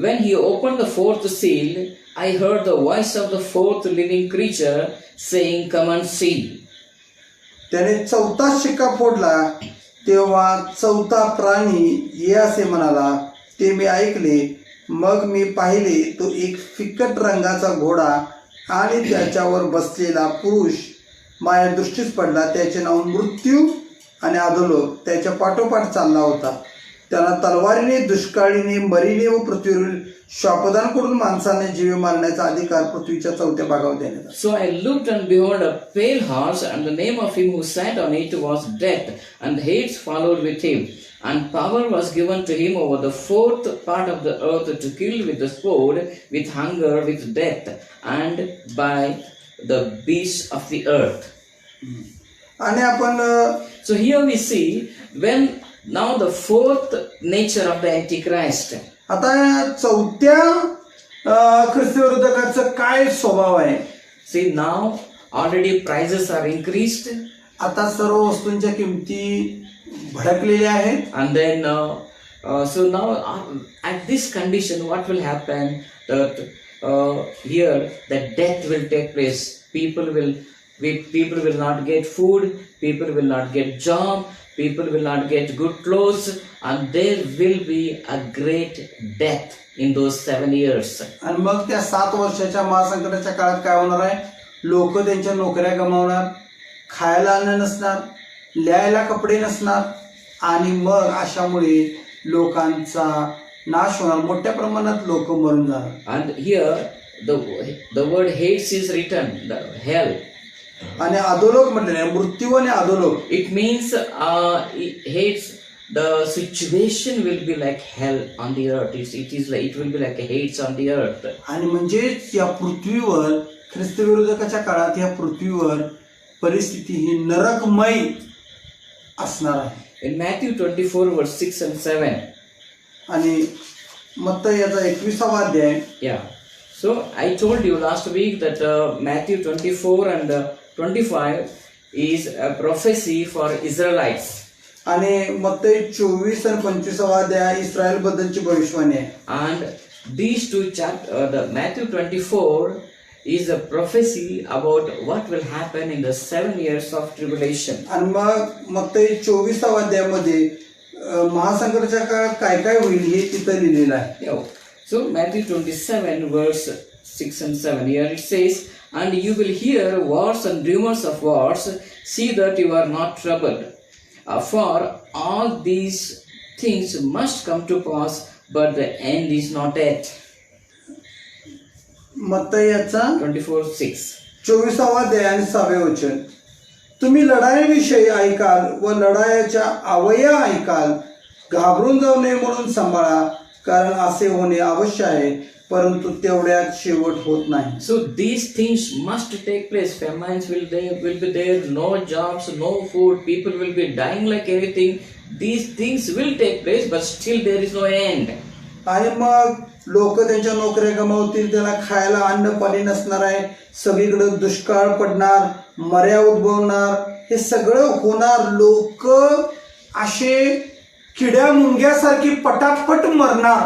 When he opened the 4th seal, I heard the voice of the 4th living creature saying, "Come and see." त्याने 4था शिक्का फोडला तेव्हा 4था प्राणी ये असे म्हणाला. ते मी ऐकले. मग मी पाहिले, तो एक फिकट रंगाचा घोडा आणि त्याच्यावर बसलेला पुरुष माझ्या दृष्टीस पडला. त्याचे नाव मृत्यू आणि अधोलोक त्याच्या पाठोपाठ चालला होता. त्याला तलवारीने, दुष्काळीने, मरीने व पृथ्वीवरील श्वापदांकडून माणसाने जीवे मारण्याचा अधिकार पृथ्वीच्या 4थ्या भागावर देण्यात आला. So I looked, and behold, a pale horse, and the name of him who sat on it was Death, and Hades followed with him. And power was given to him over the 4th part of the earth to kill with the sword, with hunger, with death, and by the beasts of the earth. आणि आपण So here we see when now the 4th nature of the Antichrist. आता 4थ्या ख्रिस्त विरोधकाचा काय स्वभाव आहे. See, now already prices are increased, आता सर्व वस्तूंच्या किमती भडकलेल्या आहेत. and then so now at this condition what will happen, that here that death will take place. People will not get food, people will not get job, people will not get good clothes, and there will be a great death in those 7 years. आणि मग त्या 7 वर्षाच्या महासंकटाच्या काळात काय होणार आहे, लोक त्यांच्या नोकऱ्या गमावणार, खायला अन्न नसणार, लिहायला कपडे नसणार, आणि मग अशामुळे लोकांचा नाश होणार. मोठ्या प्रमाणात लोक मरून जाणार. And here the word Hades is written, the hell. आणि अधोलोक म्हटलेले मृत्यू आणि अधोलोक. It means Hades, the situation will be like hell on the earth. It will be like a Hades on the earth. आणि म्हणजे या पृथ्वीवर ख्रिस्त विरोधकाच्या काळात या पृथ्वीवर परिस्थिती ही नरकमय असणार आहे. In Matthew 24 verse 6 and 7. आणि मत्तई याचा 21वा अध्याय. Yeah. So I told you last week that Matthew 24 and 25 is a prophecy for Israelites. आणि मत्तई 24 आणि 25वा अध्याय इस्रायल बद्दलची भविष्यवाणी आहे. And these two the Matthew 24 is a prophecy about what will happen in the 7 years of tribulation. आणि मग मत्तई 24वा अध्यायामध्ये महासंकटाच्या काळात काय काय होईल हे तिथं लिहिलेलं आहे. Yeah. So Matthew 27 verse 6 and 7, here it says, and you will hear wars and rumors of wars, see that you are not troubled. For all these things must come to pass, but the end is not yet. मत्तई याचा 24:6. 24वा अध्याय आणि 6वे वचन. तुम्ही लढाईविषयी ऐकाल व लढाईच्या अवया ऐकाल. घाबरून जाऊ नये म्हणून सांभाळा, कारण असे होणे आवश्यक आहे, परंतु तेवढ्यात शेवट होत नाही. So these things must take place. Famines will be there, no jobs, no food, people will be dying like anything. These things will take place, but still there is no end. आणि मग लोक त्यांच्या नोकऱ्या गमावतील, त्याला खायला अन्न पाणी नसणार आहे, सगळीकडे दुष्काळ पडणार, मर्या उद्भवणार, हे सगळं होणार. लोक असे किड्या मुंग्यासारखी पटापट मरणार,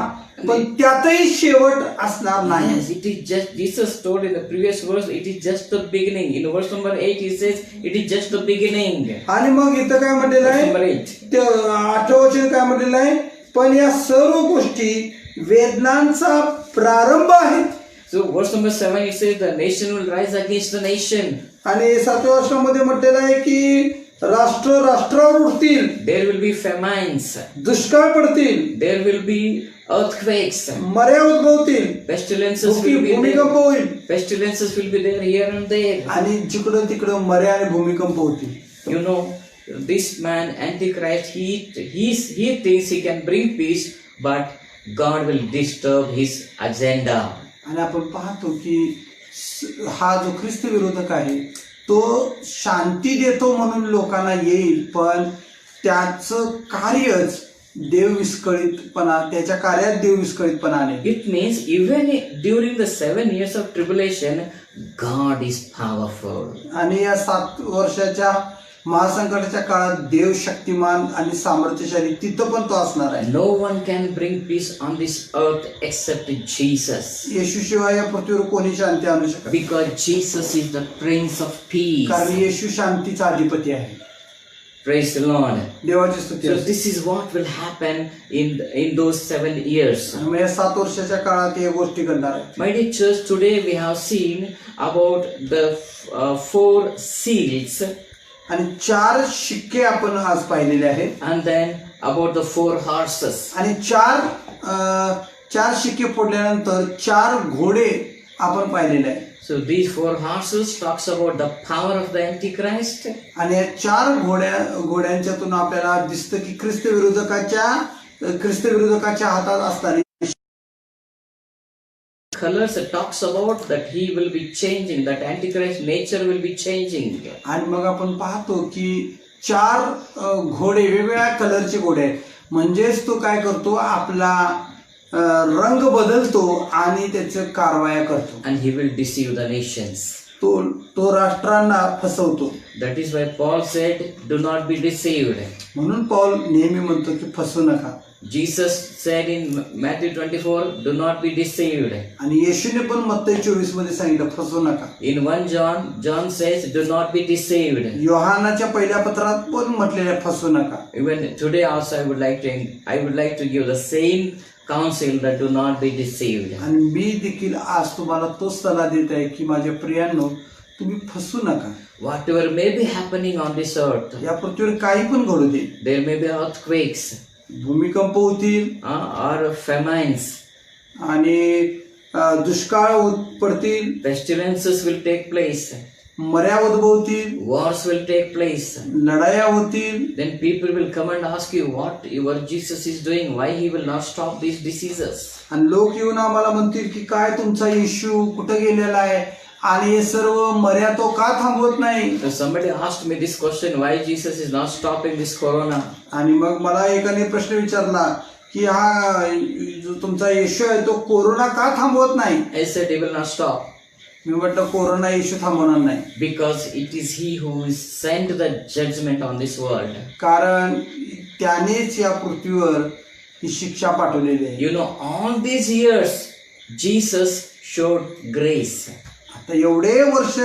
पण त्यातही शेवट असणार नाही. Yes, it is just, Jesus told in the previous verse, it is just the beginning. In verse number 8 he says, it is just the beginning. आणि मग इथं काय म्हटलेलं Verse number आहे, 8. ते 8वं वचन काय म्हटलेलं आहे, पण या सर्व गोष्टी वेदनांचा प्रारंभ आहेत. So verse number 7 it says, the nation will rise against the nation. आणि 7व्या वचनामध्ये म्हटलेलं आहे की राष्ट्र राष्ट्रावर उठतील, There will be famines. दुष्काळ पडतील, There will be earthquakes. मर्या उद्भवतील, Pestilences will be भूमिकंप there. होईल. Pestilences will be there here and there. आणि जिकडं तिकडं मर्या आणि भूमिकंप होतील. You know, this man Antichrist, he thinks he can bring peace, but God will disturb his agenda. आणि आपण पाहतो की हा जो ख्रिस्त विरोधक आहे तो शांती देतो म्हणून लोकांना येईल, पण त्याचं कार्यच देव विस्कळीतपणा, त्याच्या कार्यात देव विस्कळीतपणा आणेल. It means even during the 7 years of tribulation, God is powerful. आणि या 7 वर्षाच्या महासंकटाच्या काळात देव शक्तिमान आणि सामर्थ्यशाली तिथं पण तो असणार आहे. No one can bring peace on this earth except Jesus. येशूशिवाय या पृथ्वीवर कोणी शांती आणू शकत नाही. Because Jesus is the Prince of Peace. कारण येशू शांतीचा अधिपती आहे. Praise the Lord. देवाची स्तुती So असो. this is what will happen in those 7 years. आणि मग या 7 वर्षाच्या काळात या गोष्टी घडणार आहेत. My dear church, today we have seen about the 4 seals, आणि 4 शिक्के आपण आज पाहिलेले आहेत. and then about the 4 horses. आणि 4 शिक्के फोडल्यानंतर 4 घोडे आपण पाहिलेले आहेत. So these 4 horses talks about the power of the Antichrist. आणि या 4 घोड्यांच्यातून आपल्याला दिसतं की ख्रिस्त विरोधकाच्या हातात असणारी Colors talks about that he will be changing, that Antichrist nature will be changing. आणि मग आपण पाहतो की 4 घोडे वेगवेगळ्या कलरचे घोडे आहेत. म्हणजेच तो काय करतो, आपला रंग बदलतो आणि त्याचे कारवाया करतो. And he will deceive the nations. तो राष्ट्रांना फसवतो. That is why Paul said, do not be deceived. म्हणून पौल नेहमी म्हणतो की फसू नका. Jesus said in Matthew 24, do not be deceived. आणि येशूने पण मत्तई 24 मध्ये सांगितलं फसू नका. In 1 John says, do not be deceived. योहानाच्या पहिल्या पत्रात पण म्हटलेलं फसू नका. Even today also I would like to give the same counsel, that do not be deceived. आणि मी देखील आज तुम्हाला तोच सल्ला देत आहे की माझ्या प्रियांनो, तुम्ही फसू नका. Whatever may be happening on this earth, या पृथ्वीवर काही पण घडू दे, there may be earthquakes भूमिकंप होतील or famines. आणि दुष्काळ पडतील, Pestilences will take place. मर्या उद्भवतील, Wars will take place. लढाया होतील. Then people will come and ask you what your Jesus is doing, why he will not stop these diseases. आणि लोक येऊन आम्हाला म्हणतील की काय तुमचा येशू कुठं गेलेला आहे, आणि हे सर्व मर्या तो का थांबवत नाही? So somebody asked me this question, why Jesus is not stopping this corona? आणि मग मला एकाने प्रश्न विचारला की हा जो तुमचा येशू आहे तो कोरोना का थांबवत नाही? I said he will not stop मी म्हटलं कोरोना येशू थांबवणार नाही, because it is he who is sent the judgment on this world. कारण त्यानेच या पृथ्वीवर ही शिक्षा पाठवलेली आहे. You know, all these years Jesus showed grace. आता एवढे वर्ष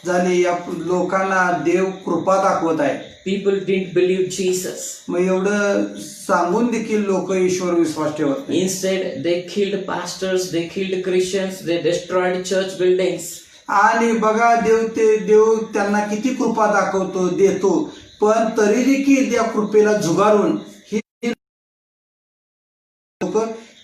झाले या लोकांना देव कृपा दाखवत आहे. People didn't believe Jesus. मग एवढं सांगून देखील लोक ईश्वर विश्वास ठेवत नाही. Instead, they killed pastors, they killed Christians, they destroyed church buildings. आणि बघा देव त्यांना किती कृपा दाखवतो देतो, पण तरी देखील त्या कृपेला झुगारून ही लोक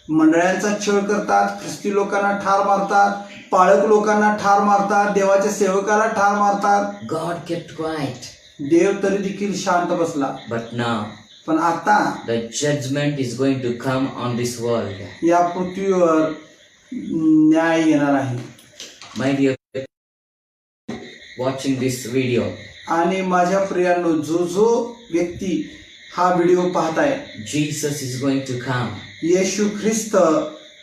मंडळांचा छळ करतात, ख्रिस्ती लोकांना ठार मारतात, पाळक लोकांना ठार मारतात, देवाच्या सेवकाला ठार मारतात. God kept quiet. देव तरी देखील शांत बसला. But now, पण आता the judgment is going to come on this world. या पृथ्वीवर न्याय येणार आहे. My dear, watching this video, आणि माझ्या प्रियांनो, जो व्यक्ती हा व्हिडिओ पाहताय, Jesus is going to come. येशू ख्रिस्त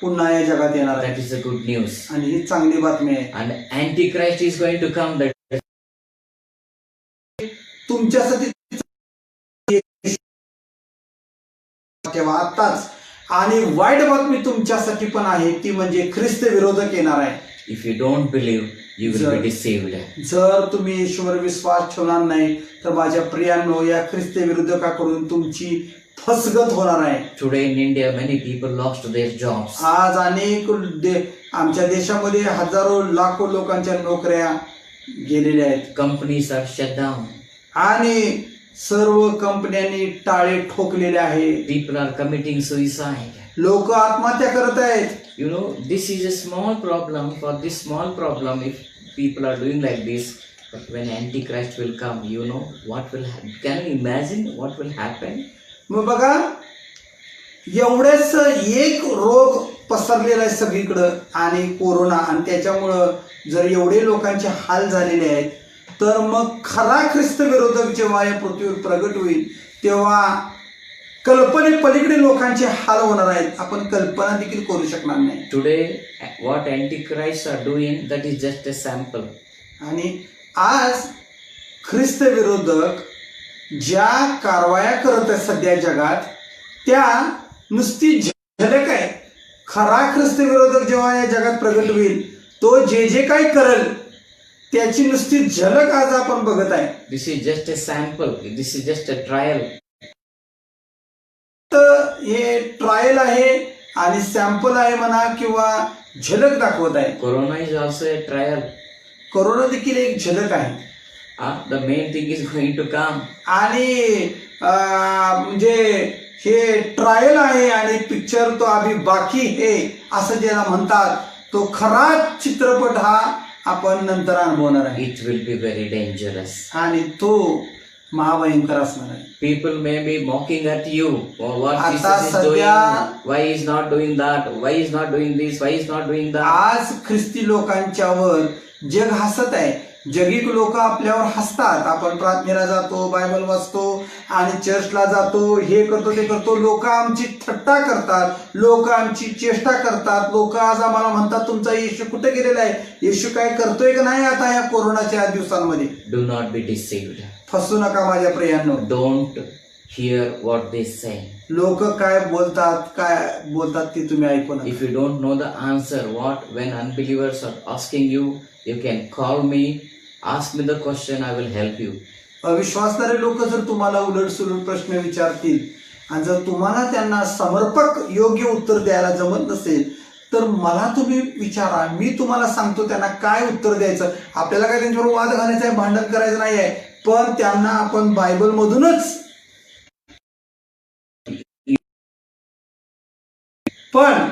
पुन्हा या जगात येणार आहे. That is the good news. आणि ही चांगली बातमी आहे. And Antichrist is going to come. That तुमच्यासाठी तेव्हा आताच. आणि वाईट बातमी तुमच्यासाठी पण आहे, ती म्हणजे ख्रिस्त विरोधक येणार आहे. if you don't believe, you will be deceived. जर तुम्ही ईश्वर विश्वास ठेवणार नाही तर माझ्या प्रियांनो, या ख्रिस्त विरोधकाकडून तुमची फसगत होणार आहे. Today in India, many people lost their jobs. आज अनेक आमच्या देशामध्ये हजारो लाखो लोकांच्या नोकऱ्या गेलेल्या आहेत. Companies are shut down. आणि सर्व कंपन्यांनी टाळे ठोकलेले आहेत. People are committing suicide. लोक आत्महत्या करत आहेत. You know, this is a small problem. For this small problem, if people are doing like this, but when Antichrist will come, you know what will happen? Can you imagine what will happen? मग बघा, एवढेच एक रोग पसरलेला आहे सगळीकडं आणि corona, आणि त्याच्यामुळं जर एवढे लोकांचे हाल झालेले आहेत, तर मग खरा ख्रिस्त विरोधक जेव्हा या पृथ्वीवर प्रगट होईल तेव्हा कल्पने पलीकडे लोकांचे हाल होणार आहेत. आपण कल्पना देखील करू शकणार नाही. Today, what Antichrists are doing, that is just a sample. आणि आज ख्रिस्त विरोधक ज्या कारवाया करत आहेत सध्या जगात, त्या नुसती झलक आहे. खरा ख्रिस्त विरोधक जेव्हा या जगात प्रगट होईल, तो जे काही करेल त्याची नुसती झलक आज आपण बघत आहे. This is just a sample. This is just a trial. तर हे ट्रायल आहे आणि सॅम्पल आहे म्हणा, किंवा झलक दाखवत आहे. Corona is also a trial. Corona देखील एक झलक आहे. The main thing is going to come. आणि म्हणजे हे ट्रायल आहे आणि पिक्चर तो अभी बाकी है असं ज्याला म्हणतात, तो खरा चित्रपट हा आपण नंतर अनुभवणार आहे. It will be very dangerous. आणि तो महाभयंकर असणार आहे. People may be mocking at you. Or what आता Jesus is doing? सध्या- Why is not doing that? Why is not doing this? Why is not doing that? आज ख्रिस्ती लोकांच्यावर जग हसत आहे. जगिक लोक आपल्यावर हसतात. आपण प्रार्थनेला जातो, बायबल वाचतो आणि चर्चला जातो, हे करतो ते करतो, लोक आमची थट्टा करतात, लोक आमची चेष्टा करतात. लोक आज आम्हाला म्हणतात, तुमचा येशू कुठे गेलेला आहे? येशू काय करतोय का नाही आता या कोरोनाच्या दिवसांमध्ये? Do not be deceived. फसू नका माझ्या प्रियांनो. Don't hear what they say. लोक काय बोलतात ते तुम्ही ऐकू नका. If you don't know the answer, when unbelievers are asking you, you can call me, ask me the question, I will help you. अविश्वासणारे लोक जर तुम्हाला उलटसुलट प्रश्न विचारतील आणि जर तुम्हाला त्यांना समर्पक योग्य उत्तर द्यायला जमत नसेल, तर मला तुम्ही विचारा, मी तुम्हाला सांगतो त्यांना काय उत्तर द्यायचं. आपल्याला काय त्यांच्यावर वाद घालायचा आहे, भांडण करायचं नाही आहे, पण त्यांना आपण बायबल मधूनच. पण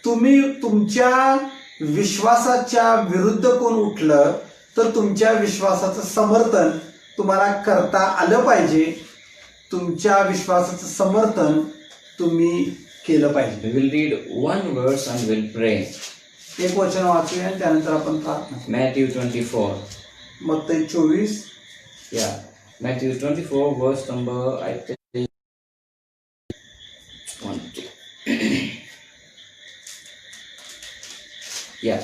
तुम्ही तुमच्या विश्वासाच्या विरुद्ध कोण उठलं तर तुमच्या विश्वासाचं समर्थन तुम्हाला करता आलं पाहिजे. तुमच्या विश्वासाचं समर्थन तुम्ही केलं पाहिजे. We will read one verse and we'll pray. एक वचन वाचूया आणि त्यानंतर आपण प्रार्थना करू. Matthew 24. मत्ती 24 Yeah. Matthew 24, verse number, I think, 20. Yeah.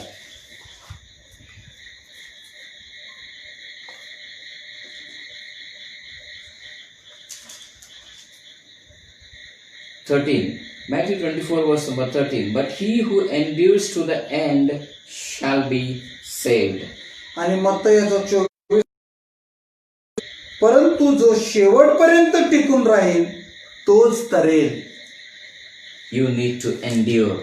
Matthew 24, verse number 13. But he who endures to the end shall be saved. आणि मत्ती 24 परंतु जो शेवटपर्यंत टिकून राहील तोच तरेल. You need to endure.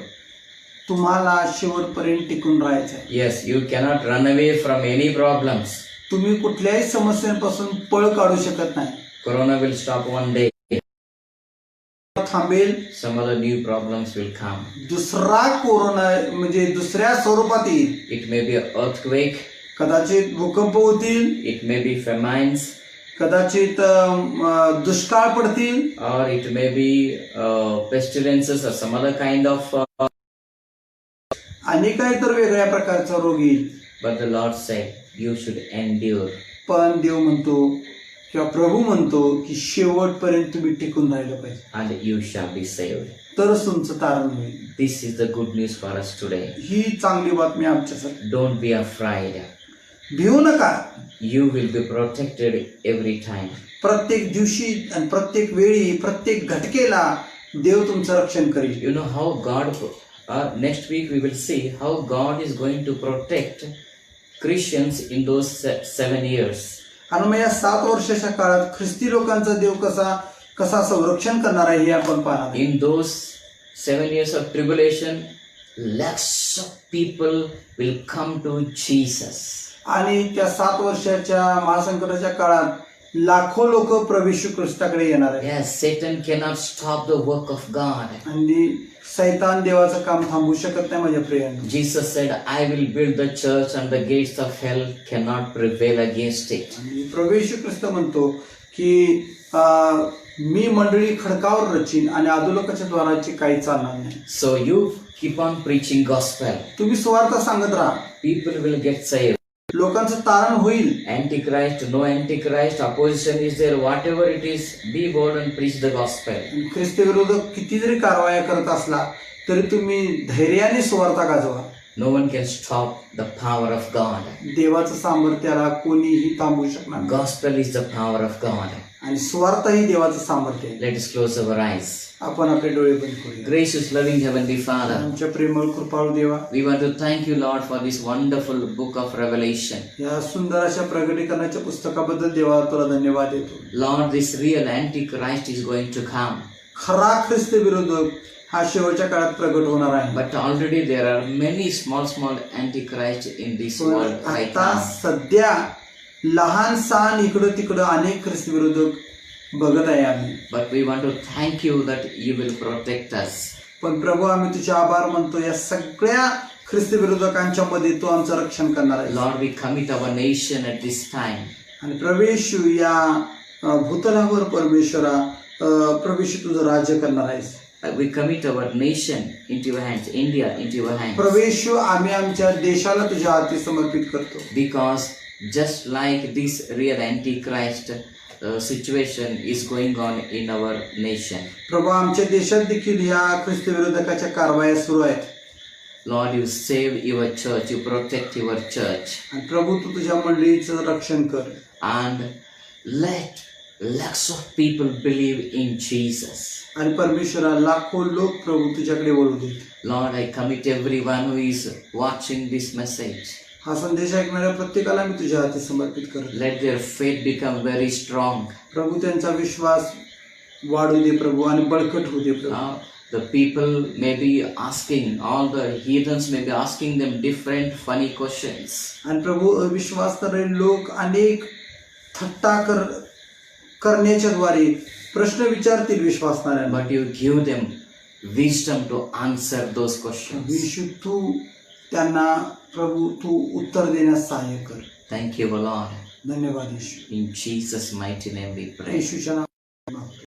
तुम्हाला शेवटपर्यंत टिकून राहायचं आहे. Yes, you cannot run away from any problems. तुम्ही कुठल्याही समस्यांपासून पळ काढू शकत नाही. Corona will stop one day. थांबेल, Some other new problems will come. दुसरा कोरोना म्हणजे दुसऱ्या स्वरूपात येईल. It may be an earthquake. कदाचित भूकंप होतील, It may be famines. कदाचित दुष्काळ पडतील, Or it may be pestilences or some other kind of. आणि काही तर वेगळ्या प्रकारचा रोग येईल. But the Lord said, you should endure. पण देव म्हणतो किंवा प्रभू म्हणतो की शेवटपर्यंत तुम्ही टिकून राहिलं पाहिजे, And you shall be saved. तरच तुमचं तारण होईल. This is the good news for us today. ही चांगली बातमी आमच्यासाठी. Don't be afraid. भिवू नका. You will be protected every time. प्रत्येक दिवशी आणि प्रत्येक वेळी प्रत्येक घटकेला देव तुमचं रक्षण करेल. You know how God, next week we will see how God is going to protect Christians in those 7 years. आणि मग या 7 वर्षाच्या काळात ख्रिस्ती लोकांचा देव कसा संरक्षण करणार आहे हे आपण पाहणार. In those 7 years of tribulation, lakhs of people will come to Jesus. आणि त्या 7 वर्षाच्या महासंकटाच्या काळात लाखो लोक प्रभू येशू ख्रिस्ताकडे येणार आहेत. Yes, Satan cannot stop the work of God. आणि सैतान देवाचं काम थांबवू शकत नाही माझ्या प्रियांनो. Jesus said, I will build the church and the gates of hell cannot prevail against it. आणि प्रभू येशू ख्रिस्त म्हणतो की मी मंडळी खडकावर रचीन आणि अधोलोकाच्या द्वाराची काही चालणार नाही. So you keep on preaching gospel. तुम्ही सुवार्ता सांगत राहा, People will get saved. लोकांचं तारण होईल. Antichrist, no Antichrist, opposition is there, whatever it is, be bold and preach the gospel. ख्रिस्ती विरोधक किती जरी कारवाया करत असला तरी तुम्ही धैर्याने सुवार्ता गाजवा. No one can stop the power of God. देवाचं सामर्थ्याला कोणीही थांबवू शकणार नाही. Gospel is the power of God. आणि सुवार्ता ही देवाचं सामर्थ्य आहे. Let us close our eyes. आपण आपले डोळे बंद करूया. Gracious, loving Heavenly Father, आमच्या प्रेमळ कृपाळू देवा, we want to thank you, Lord, for this wonderful book of Revelation. या सुंदर अशा प्रगटीकरणाच्या पुस्तकाबद्दल देवा तुला धन्यवाद देतो. Lord, this real Antichrist is going to come. खरा ख्रिस्त विरोधक हा शेवटच्या काळात प्रगट होणार आहे. But already there are many small Antichrists in this world right आता now. सध्या लहान सहान इकडं तिकडं अनेक ख्रिस्त विरोधक बघत आहे आम्ही. But we want to thank you that you will protect us. पण प्रभू आम्ही तुझे आभार मानतो, या सगळ्या ख्रिस्त विरोधकांच्या मध्ये तू आमचं रक्षण करणार आहे. Lord, we commit our nation at this time. आणि प्रभू येशू या भूतलावर परमेश्वरा प्रभू येशू तुझं राज्य करणार आहेस. We commit our nation into your hands, India into your hands. प्रभू येशू आम्ही आमच्या देशाला तुझ्या हाती समर्पित करतो. Because just like this real Antichrist situation is going on in our nation. प्रभू आमच्या देशात देखील या ख्रिस्त विरोधकाच्या कारवाया सुरू आहेत. Lord, you save your church, you protect your church. आणि प्रभू तू तुझ्या मंडळीचं रक्षण कर. And let lakhs of people believe in Jesus. आणि परमेश्वरा लाखो लोक प्रभू तुझ्याकडे वळू देत. Lord, I commit everyone who is watching this message. हा संदेश ऐकणाऱ्या प्रत्येकाला मी तुझ्या हाती समर्पित करतो. Let their faith become very strong. प्रभू त्यांचा विश्वास वाढू दे प्रभू आणि बळकट होऊ दे प्रभू. Now, the people may be asking, all the heathens may be asking them different funny questions. आणि प्रभू अविश्वास करणारे लोक अनेक थट्टा करण्याच्या द्वारे प्रश्न विचारतील विश्वासणाऱ्यांना. But you give them wisdom to answer those questions. येशू तू त्यांना प्रभू तू उत्तर देण्यास सहाय्य कर. Thank you, Lord. धन्यवाद येशू. In Jesus' mighty name we pray. येशूच्या